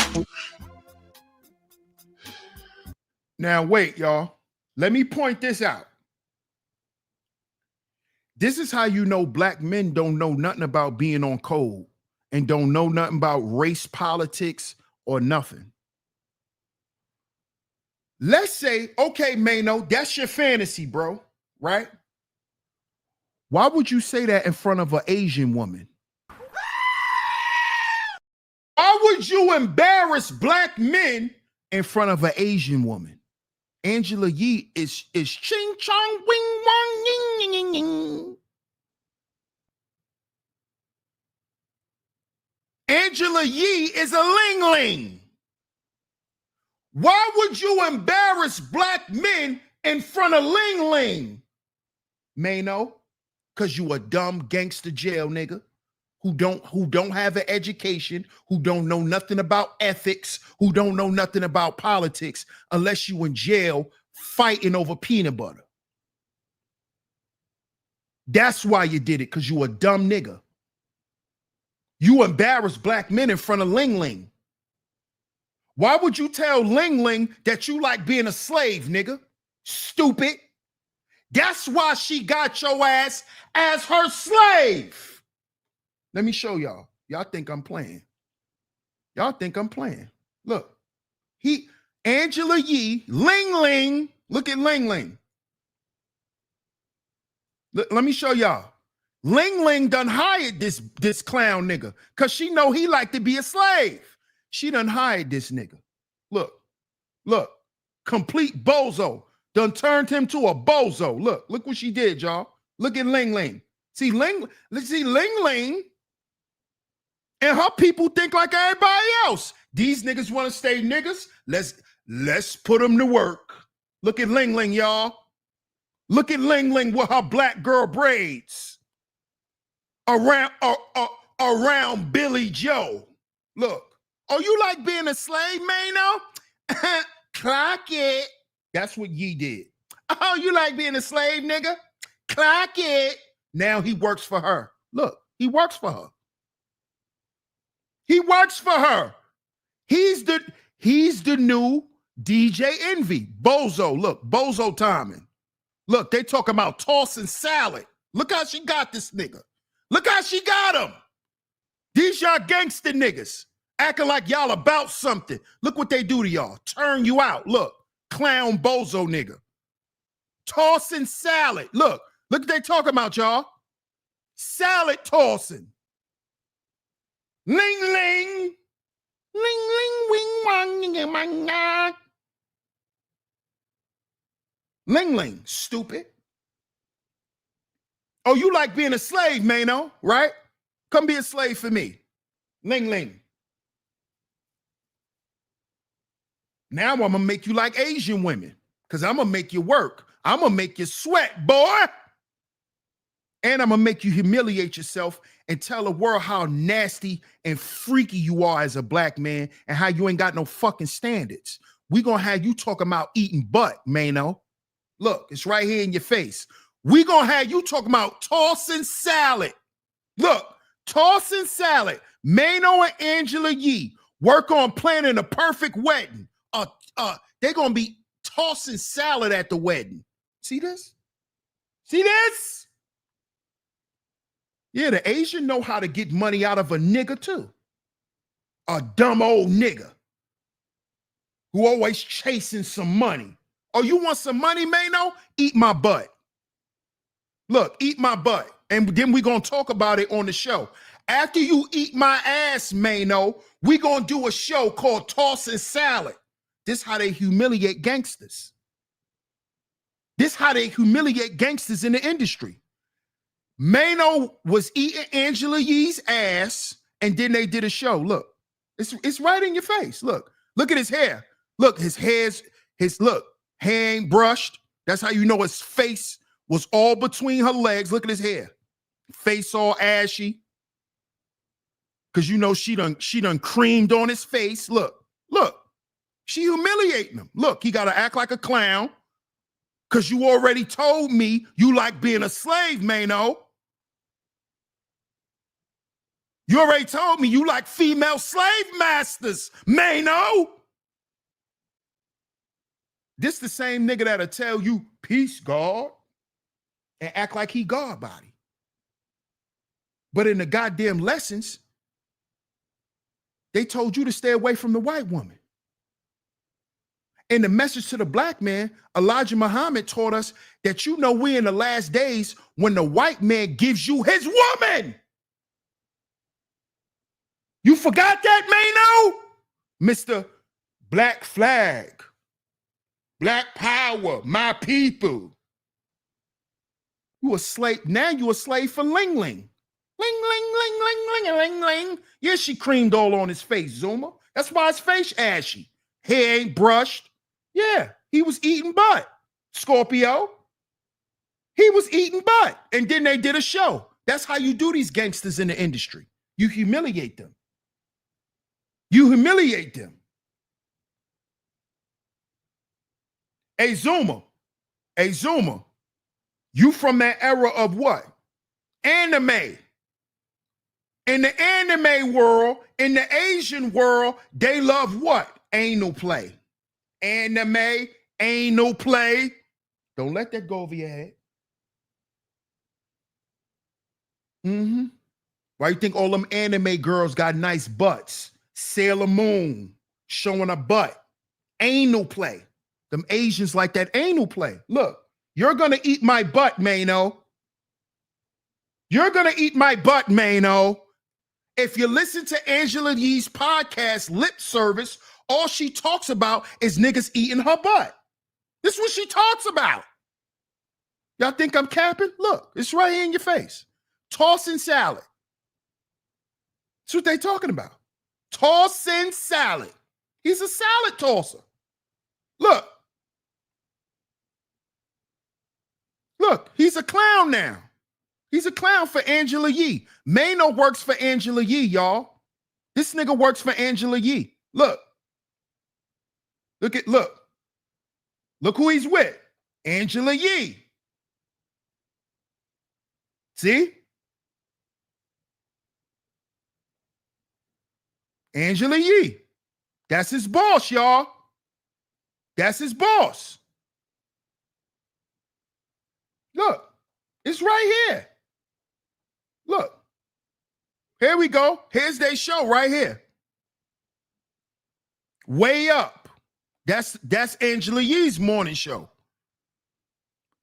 Now, wait, y'all. Let me point this out. This is how you know black men don't know nothing about being on code and don't know nothing about race politics or nothing. Let's say, okay, Mano, that's your fantasy, bro, right? Why would you say that in front of an Asian woman? Why would you embarrass black men in front of an Asian woman? Angela Yee is ching chong wing wong ying ying ying. Angela Yee is a ling ling. Why would you embarrass black men in front of ling ling? Mano, because you a dumb gangster jail nigga who don't have an education, who don't know nothing about ethics, who don't know nothing about politics, unless you in jail fighting over peanut butter. That's why you did it, because you a dumb nigga. You embarrass black men in front of Ling Ling. Why would you tell Ling Ling that you like being a slave, nigga? Stupid. That's why she got your ass as her slave. Let me show y'all. Y'all think I'm playing. Y'all think I'm playing. Look. Angela Yee, Ling Ling. Look at Ling Ling. Let me show y'all. Ling Ling done hired this clown nigga because she know he like to be a slave. She done hired this nigga. Look. Complete bozo. Done turned him to a bozo. Look what she did, y'all. Look at Ling Ling. See Ling Ling and her people think like everybody else. These niggas want to stay niggas. Let's put them to work. Look at Ling Ling, y'all. Look at Ling Ling with her black girl braids around Billy Joe. Look. Oh, you like being a slave, Mano? Clock it. That's what Yee did. Oh, you like being a slave, nigga? Clock it. Now he works for her. Look, he works for her. He works for her. He's the new DJ Envy. Bozo, look, Bozo timing. Look, they talking about tossing salad. Look how she got this nigga. Look how she got him. These y'all gangster niggas acting like y'all about something. Look what they do to y'all. Turn you out. Look, clown bozo nigga. Tossing salad. Look what they talking about, y'all. Salad tossing. Ling ling. Ling ling wing wang mang. Ling ling, stupid. Oh, you like being a slave, Mano, right? Come be a slave for me. Ling ling. Now I'm gonna make you like Asian women, because I'm gonna make you work. I'm gonna make you sweat, boy. And I'm gonna make you humiliate yourself and tell the world how nasty and freaky you are as a black man and how you ain't got no fucking standards. We gonna have you talking about eating butt, Mano. Look, it's right here in your face. We gonna have you talking about tossing salad. Look, tossing salad. Mano and Angela Yee work on planning a perfect wedding. They're gonna be tossing salad at the wedding. See this? See this? Yeah, the Asian know how to get money out of a nigga too. A dumb old nigga who always chasing some money. Oh, you want some money, Mano? Eat my butt. Look, eat my butt. And then we're going to talk about it on the show. After you eat my ass, Mano, we're going to do a show called Tossing Salad. This how they humiliate gangsters. This how they humiliate gangsters in the industry. Mano was eating Angela Yee's ass, and then they did a show. Look, it's right in your face. Look at his hair. Look, his hair ain't brushed. That's how you know his face was all between her legs. Look at his hair. Face all ashy. Cause you know she done creamed on his face. Look. She humiliating him. Look, he gotta act like a clown. Cause you already told me you like being a slave, Mano. You already told me you like female slave masters, Mano. This the same nigga that'll tell you, peace, God, and act like he God body. But in the goddamn lessons, they told you to stay away from the white woman. In the message to the black man, Elijah Muhammad taught us that you know we're in the last days when the white man gives you his woman. You forgot that, Mano? Mr. Black Flag. Black Power, my people. You a slave, now you a slave for Ling Ling. Ling, ling, ling, ling, ling, ling, ling. Yeah, she creamed all on his face, Zuma. That's why his face ashy. Hair ain't brushed. Yeah, he was eating butt. Scorpio. He was eating butt. And then they did a show. That's how you do these gangsters in the industry. You humiliate them. You humiliate them. Hey, Zuma. You from that era of what? Anime. In the anime world, in the Asian world, they love what? Anal play. Anime, anal play. Don't let that go over your head. Why you think all them anime girls got nice butts? Sailor Moon showing a butt. Anal play. Them Asians like that anal play. Look, you're going to eat my butt, Mano. You're going to eat my butt, Mano. If you listen to Angela Yee's podcast, Lip Service, all she talks about is niggas eating her butt. This is what she talks about. Y'all think I'm capping? Look, it's right here in your face. Tossing salad. That's what they talking about. Tossing salad. He's a salad tosser. Look, he's a clown now. He's a clown for Angela Yee. Mano works for Angela Yee, y'all. This nigga works for Angela Yee. Look who he's with. Angela Yee. See? Angela Yee. That's his boss, y'all. That's his boss. Look, it's right here. Look. Here we go. Here's their show right here. Way Up. That's Angela Yee's morning show.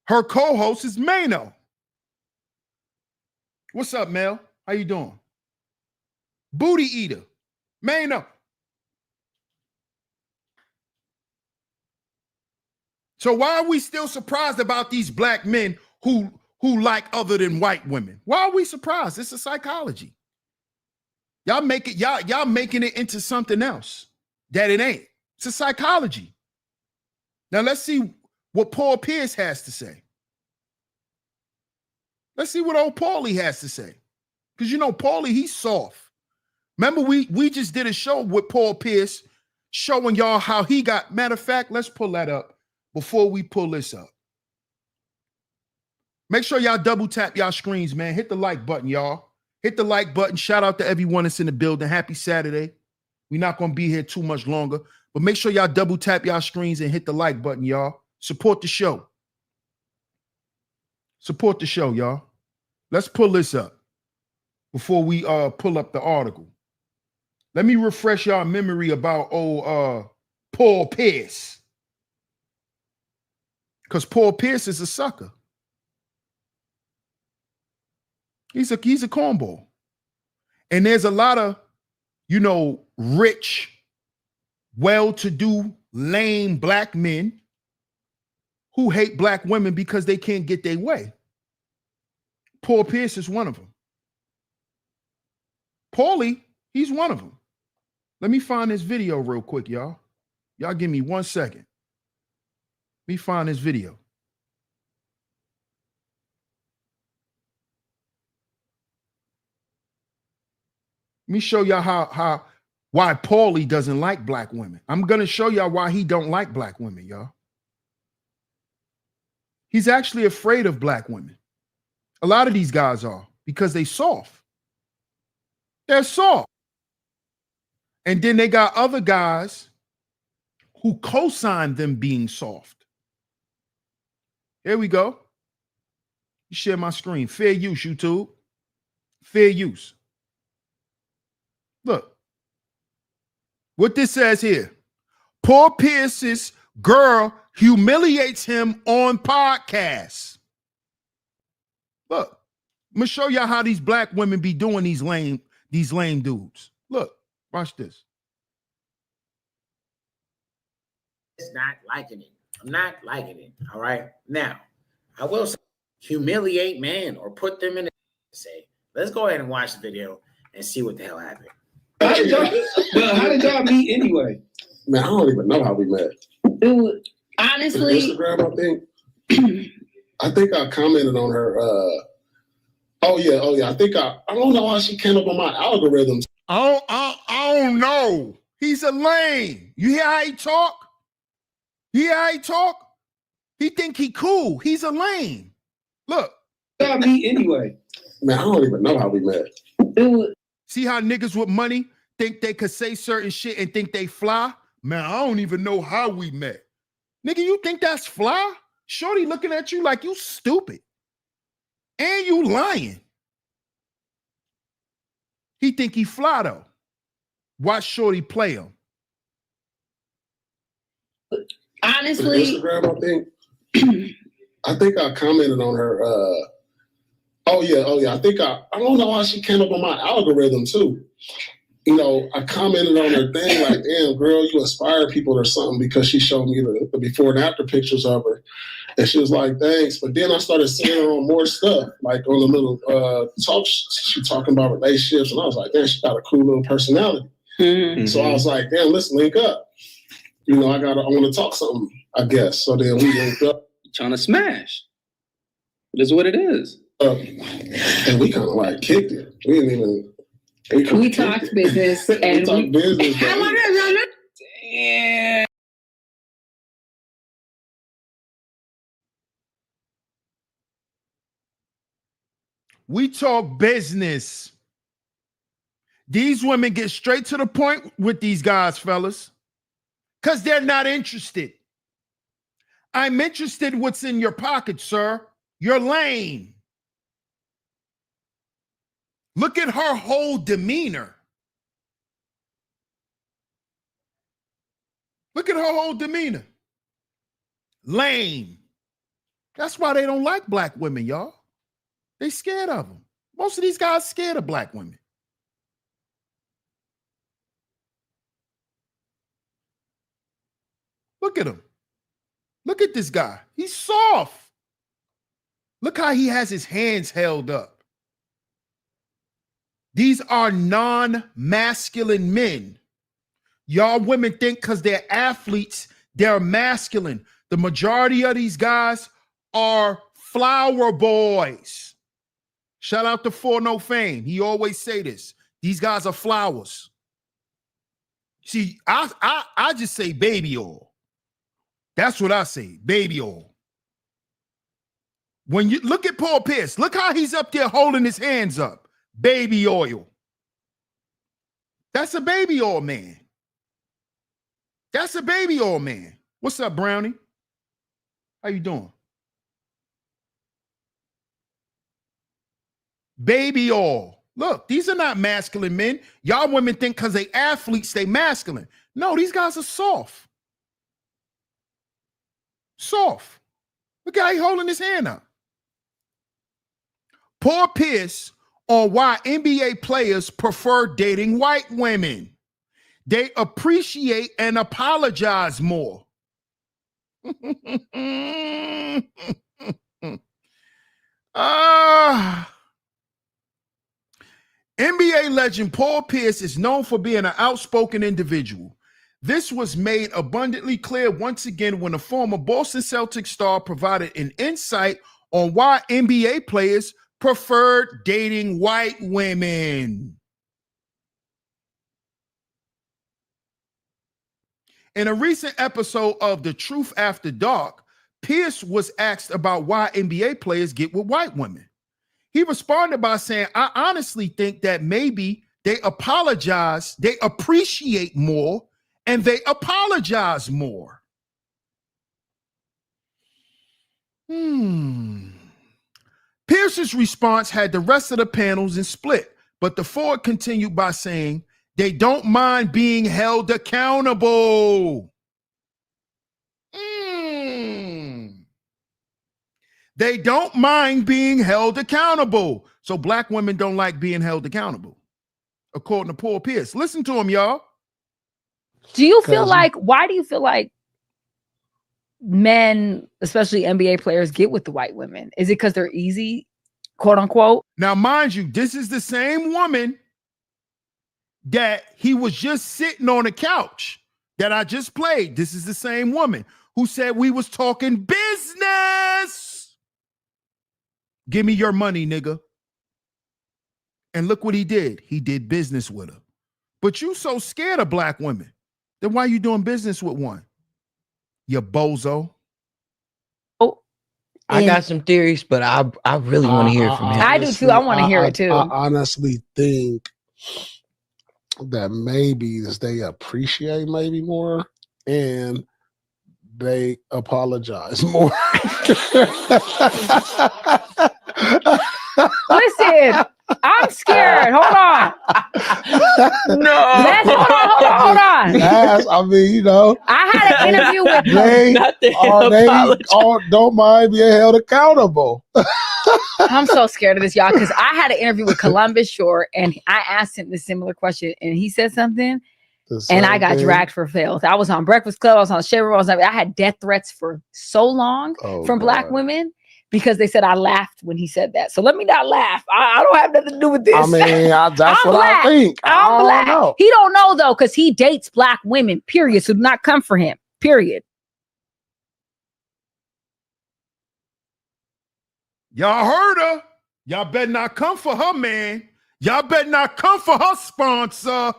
Her co-host is Mano. What's up, Mel? How you doing? Booty Eater. Mano. So why are we still surprised about these black men who like other than white women? Why are we surprised? It's a psychology. Y'all making it into something else that it ain't. It's a psychology. Now let's see what Paul Pierce has to say. Let's see what old Paulie has to say. Because you know, Paulie, he's soft. Remember, we just did a show with Paul Pierce showing y'all how he got. Matter of fact, let's pull that up before we pull this up. Make sure y'all double tap y'all screens, man. Hit the like button, y'all. Hit the like button. Shout out to everyone that's in the building. Happy Saturday. We're not going to be here too much longer, but make sure y'all double tap y'all screens and hit the like button, y'all. Support the show. Support the show, y'all. Let's pull this up before we pull up the article. Let me refresh y'all memory about old Paul Pierce. Because Paul Pierce is a sucker. He's a cornball. And there's a lot of, rich, well-to-do, lame black men who hate black women because they can't get their way. Paul Pierce is one of them. Paulie, he's one of them. Let me find this video real quick, y'all. Y'all give me 1 second. Let me find this video. Let me show y'all why Paulie doesn't like black women. I'm going to show y'all why he don't like black women, y'all. He's actually afraid of black women. A lot of these guys are because they soft. They're soft. And then they got other guys who co-sign them being soft. Here we go. You share my screen. Fair use, YouTube. Fair use. Look. What this says here. Paul Pierce's girl humiliates him on podcast. Look. I'm going to show y'all how these black women be doing these lame dudes. Look. Watch this. It's not liking it. I'm not liking it. All right. Now, I will say, humiliate man or put them in a say, let's go ahead and watch the video and see what the hell happened. How did y'all meet anyway? Man, I don't even know how we met. Dude, honestly, Instagram, I think I commented on her. Oh yeah. I don't know how she came up on my algorithms. I don't know. He's a lame. You hear how he talk? He think he cool. He's a lame. Look. Y'all meet anyway? Man, I don't even know how we met. dude, See how niggas with money think they could say certain shit and think they fly? Man, I don't even know how we met. Nigga, you think that's fly? Shorty looking at you like you stupid. And you lying. He think he fly though. Watch Shorty play him. honestly, Instagram, I think I commented on her. Oh yeah. I don't know how she came up on my algorithm too. I commented on her thing like, damn, girl, you inspire people or something, because she showed me the before and after pictures of her. And she was like, thanks. But then I started seeing her on more stuff, like on the little talk, she talking about relationships. And I was like, damn, she got a cool little personality. Mm-hmm. So I was like, damn, let's link up. I want to talk something, I guess. So then we linked up. Trying to smash. That's what it is. And we kind of like kicked it. We didn't even. we talked business. And we talked business. Yeah. We talk business. These women get straight to the point with these guys, fellas, because they're not interested. I'm interested in what's in your pocket, sir. You're lame. Look at her whole demeanor. Look at her whole demeanor. Lame. That's why they don't like black women, y'all. They scared of them. Most of these guys scared of black women. Look at him. Look at this guy. He's soft. Look how he has his hands held up. These are non-masculine men. Y'all women think because they're athletes, they're masculine. The majority of these guys are flower boys. Shout out to For No Fame. He always say this. These guys are flowers. See, I just say baby oil. That's what I say, baby oil. When you look at Paul Pierce, look how he's up there holding his hands up. Baby oil. That's a baby oil man. That's a baby oil man. What's up, Brownie? How you doing? Baby oil. Look, these are not masculine men. Y'all women think because they athletes, they masculine. No, these guys are soft. Soft. Look how he holding his hand up. Paul Pierce on why NBA players prefer dating white women. They appreciate and apologize more. NBA legend Paul Pierce is known for being an outspoken individual. This was made abundantly clear once again when a former Boston Celtics star provided an insight on why NBA players preferred dating white women. In a recent episode of The Truth After Dark, Pierce was asked about why NBA players get with white women. He responded by saying, I honestly think that maybe they apologize, they appreciate more, and they apologize more. Pierce's response had the rest of the panels in split, but the forward continued by saying, they don't mind being held accountable. They don't mind being held accountable. So black women don't like being held accountable, according to Paul Pierce. Listen to him, y'all. Do you feel like, why do you feel like men, especially NBA players, get with the white women? Is it because they're easy, quote unquote? Now, mind you, this is the same woman that he was just sitting on a couch that I just played. This is the same woman who said we was talking business. Give me your money, nigga. And look what he did. He did business with her. But you so scared of black women. Then why are you doing business with one? You bozo. Oh, I got some theories, but I really want to hear it from him. I do too. I want to hear it too. I honestly think that maybe they appreciate maybe more and they apologize more. Listen, I'm scared. Hold on. No. Hold on. Yes, I mean, you know. I had an interview with they don't mind being held accountable. I'm so scared of this, y'all, because I had an interview with Columbus Short and I asked him the similar question and he said something and I got dragged for fails. I was on Breakfast Club, I was on Shaver, I had death threats for so long from black women because they said I laughed when he said that. So let me not laugh. I don't have nothing to do with this. I mean, that's what black. I think. I'm black. Know. He don't know though, because he dates black women, period. So do not come for him, period. Y'all heard her. Y'all better not come for her, man. Y'all better not come for her sponsor.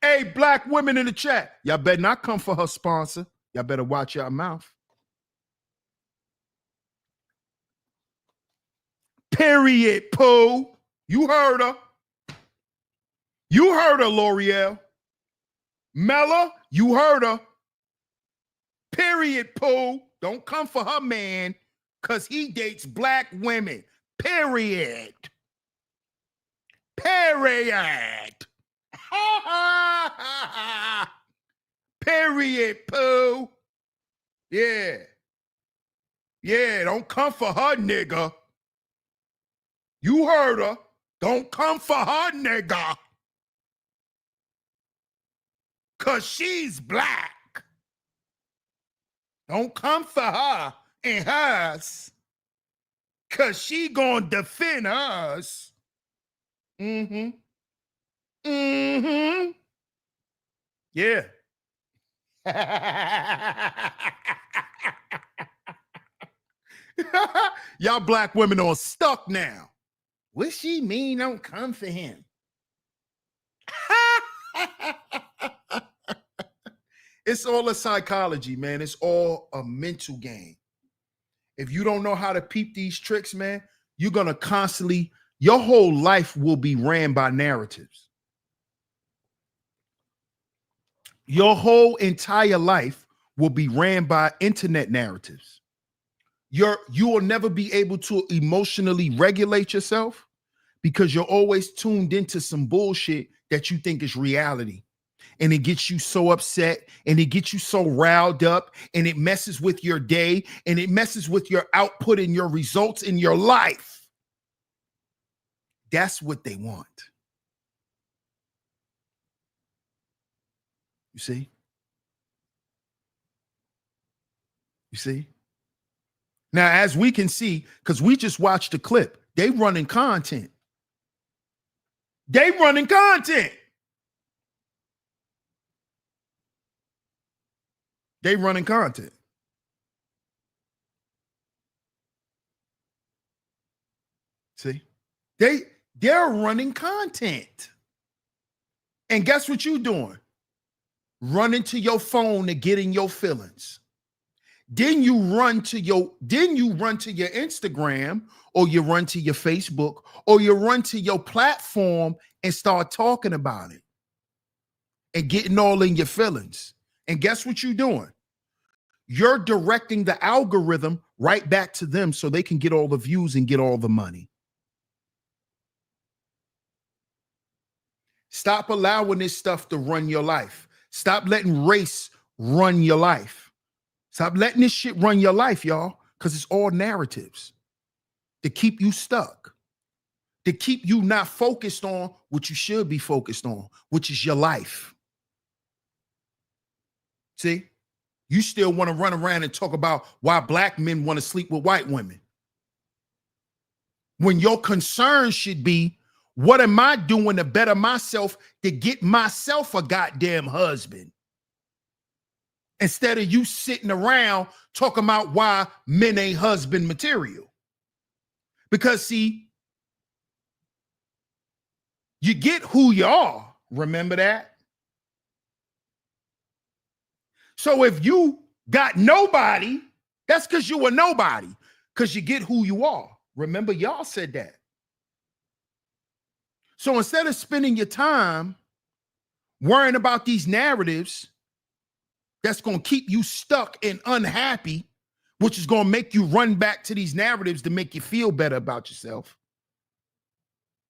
Hey, black women in the chat, y'all better not come for her sponsor. Y'all better watch your mouth. Period, Pooh. You heard her. You heard her, L'Oreal. Mella, you heard her. Period, Pooh. Don't come for her, man, because he dates black women. Period. Period. Period, Pooh. Yeah. Yeah, don't come for her, nigga. You heard her. Don't come for her, nigga. Because she's black. Don't come for her and hers. Because she gonna defend us. Mm-hmm. Mm-hmm. Yeah. Y'all black women are stuck now. What she mean don't come for him? It's all a psychology, man. It's all a mental game. If you don't know how to peep these tricks, man, you're going to constantly, your whole life will be ran by narratives. Your whole entire life will be ran by internet narratives. You will never be able to emotionally regulate yourself because you're always tuned into some bullshit that you think is reality. and it gets you so upset and it gets you so riled up and it messes with your day and it messes with your output and your results in your life. That's what they want. You see? You see? Now, as we can see, because we just watched the clip, they running content. They running content. They running content. See? They're running content. And guess what you doing? Running to your phone to get in your feelings. Then you run to your Instagram, or you run to your Facebook, or you run to your platform and start talking about it and getting all in your feelings. And guess what you're doing? You're directing the algorithm right back to them so they can get all the views and get all the money. Stop allowing this stuff to run your life. Stop letting race run your life. Stop letting this shit run your life, y'all, because it's all narratives to keep you stuck, to keep you not focused on what you should be focused on, which is your life. See? You still want to run around and talk about why black men want to sleep with white women, when your concern should be, what am I doing to better myself to get myself a goddamn husband? Instead of you sitting around talking about why men ain't husband material. Because see, you get who you are. Remember that? So if you got nobody, that's because you were nobody. Because you get who you are. Remember, y'all said that. So instead of spending your time worrying about these narratives that's going to keep you stuck and unhappy, which is going to make you run back to these narratives to make you feel better about yourself.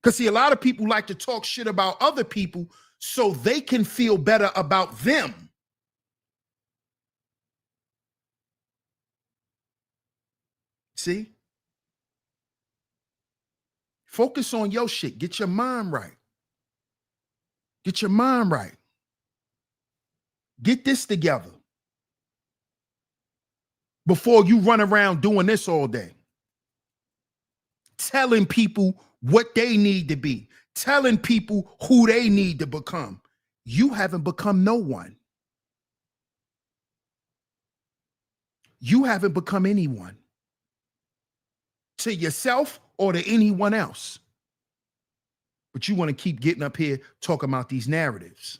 Because see, a lot of people like to talk shit about other people so they can feel better about them. See? Focus on your shit. Get your mind right. Get your mind right. Get this together before you run around doing this all day. Telling people what they need to be. Telling people who they need to become. You haven't become no one. You haven't become anyone. To yourself or to anyone else. But you want to keep getting up here talking about these narratives.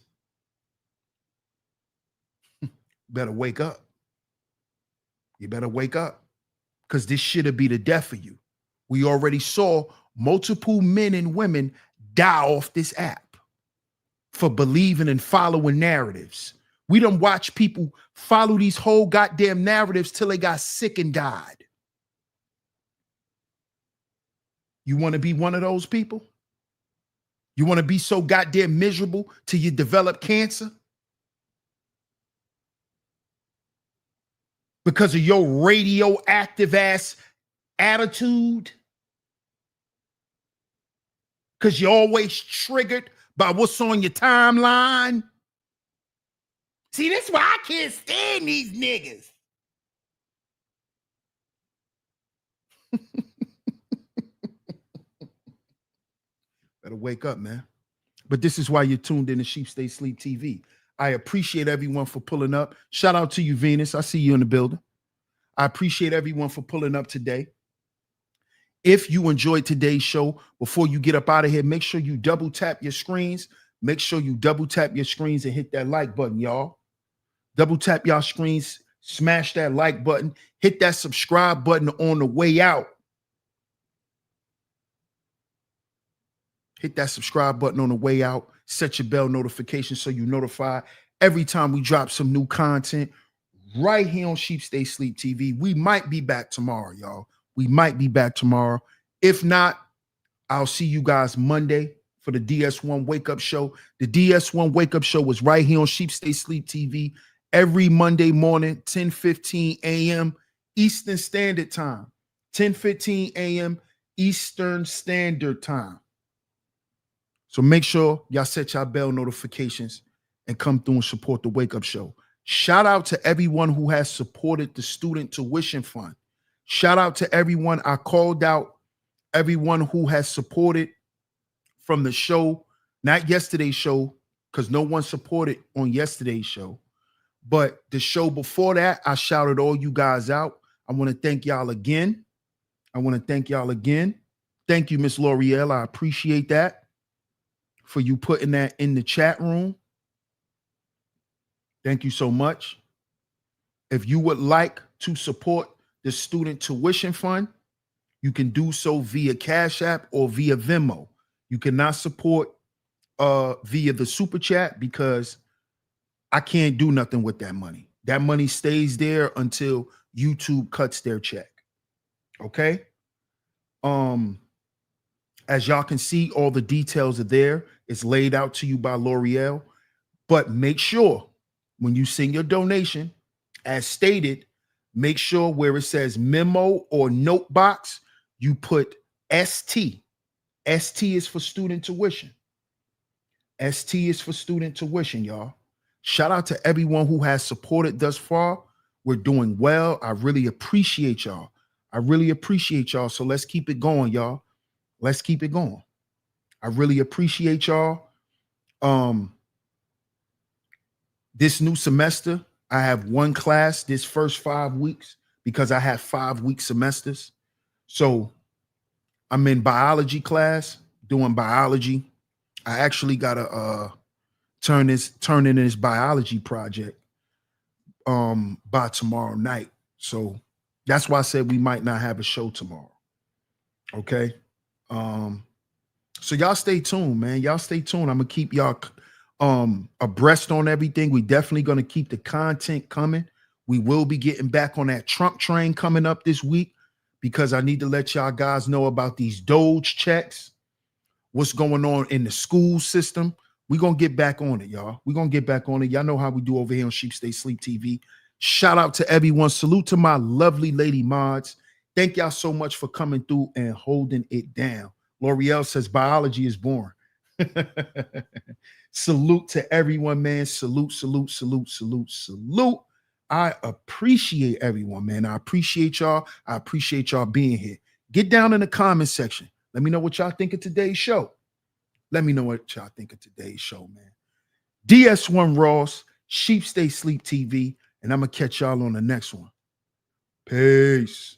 Better wake up. You better wake up. Because this shit'll be the death of you. We already saw multiple men and women die off this app for believing and following narratives. We done watch people follow these whole goddamn narratives till they got sick and died. You want to be one of those people? You want to be so goddamn miserable till you develop cancer? Because of your radioactive ass attitude? Because you're always triggered by what's on your timeline? See, that's why I can't stand these niggas. Better wake up, man. But this is why you're tuned in to Sheep Stay Sleep TV. I appreciate everyone for pulling up. Shout out to you, Venus. I see you in the building. I appreciate everyone for pulling up today. If you enjoyed today's show, before you get up out of here, make sure you double tap your screens. Make sure you double tap your screens and hit that like button, y'all. Double tap y'all screens, smash that like button, hit that subscribe button on the way out. Hit that subscribe button on the way out. Set your bell notification so you notify every time we drop some new content right here on Sheep Stay Sleep TV. We might be back tomorrow, y'all. We might be back tomorrow. If not, I'll see you guys Monday for for the DS1 Wake Up Show. The DS1 Wake Up Show was right here on Sheep Stay Sleep TV every Monday morning, 10:15 a.m. Eastern Standard Time. 10:15 a.m. Eastern Standard Time. So make sure y'all set y'all bell notifications and come through and support the Wake Up Show. Shout out to everyone who has supported the Student Tuition Fund. Shout out to everyone. I called out everyone who has supported from the show, not yesterday's show, because no one supported on yesterday's show. But the show before that, I shouted all you guys out. I want to thank y'all again. Thank you, Miss L'Oreal. I appreciate that for you putting that in the chat room. Thank you so much. If you would like to support the Student Tuition Fund, you can do so via Cash App or via Venmo. You cannot support via the Super Chat because I can't do nothing with that money. That money stays there until YouTube cuts their check. Okay? As y'all can see, all the details are there. It's laid out to you by L'Oreal. But make sure when you send your donation, as stated, make sure where it says memo or note box, you put ST. ST is for student tuition. ST is for student tuition, y'all. Shout out to everyone who has supported thus far. We're doing well. I really appreciate y'all. So let's keep it going, y'all. Let's keep it going. I really appreciate y'all. This new semester, I have one class this first 5 weeks because I have 5-week semesters. So I'm in biology class, doing biology. I actually gotta turn in this biology project by tomorrow night. So that's why I said we might not have a show tomorrow. Okay. So y'all stay tuned, man. Y'all stay tuned. I'm gonna keep y'all abreast on everything. We definitely gonna keep the content coming. We will be getting back on that Trump train coming up this week because I need to let y'all guys know about these Doge checks, what's going on in the school system. We're gonna get back on it, y'all. We're gonna get back on it. Y'all know how we do over here on Sheep Stay Sleep TV. Shout out to everyone. Salute to my lovely lady mods. Thank y'all so much for coming through and holding it down. L'Oreal says biology is boring. Salute to everyone, man. Salute. I appreciate everyone, man. I appreciate y'all. I appreciate y'all being here. Get down in the comment section. Let me know what y'all think of today's show. Man. DS1 Ross, Sheep Stay Sleep TV, and I'm going to catch y'all on the next one. Peace.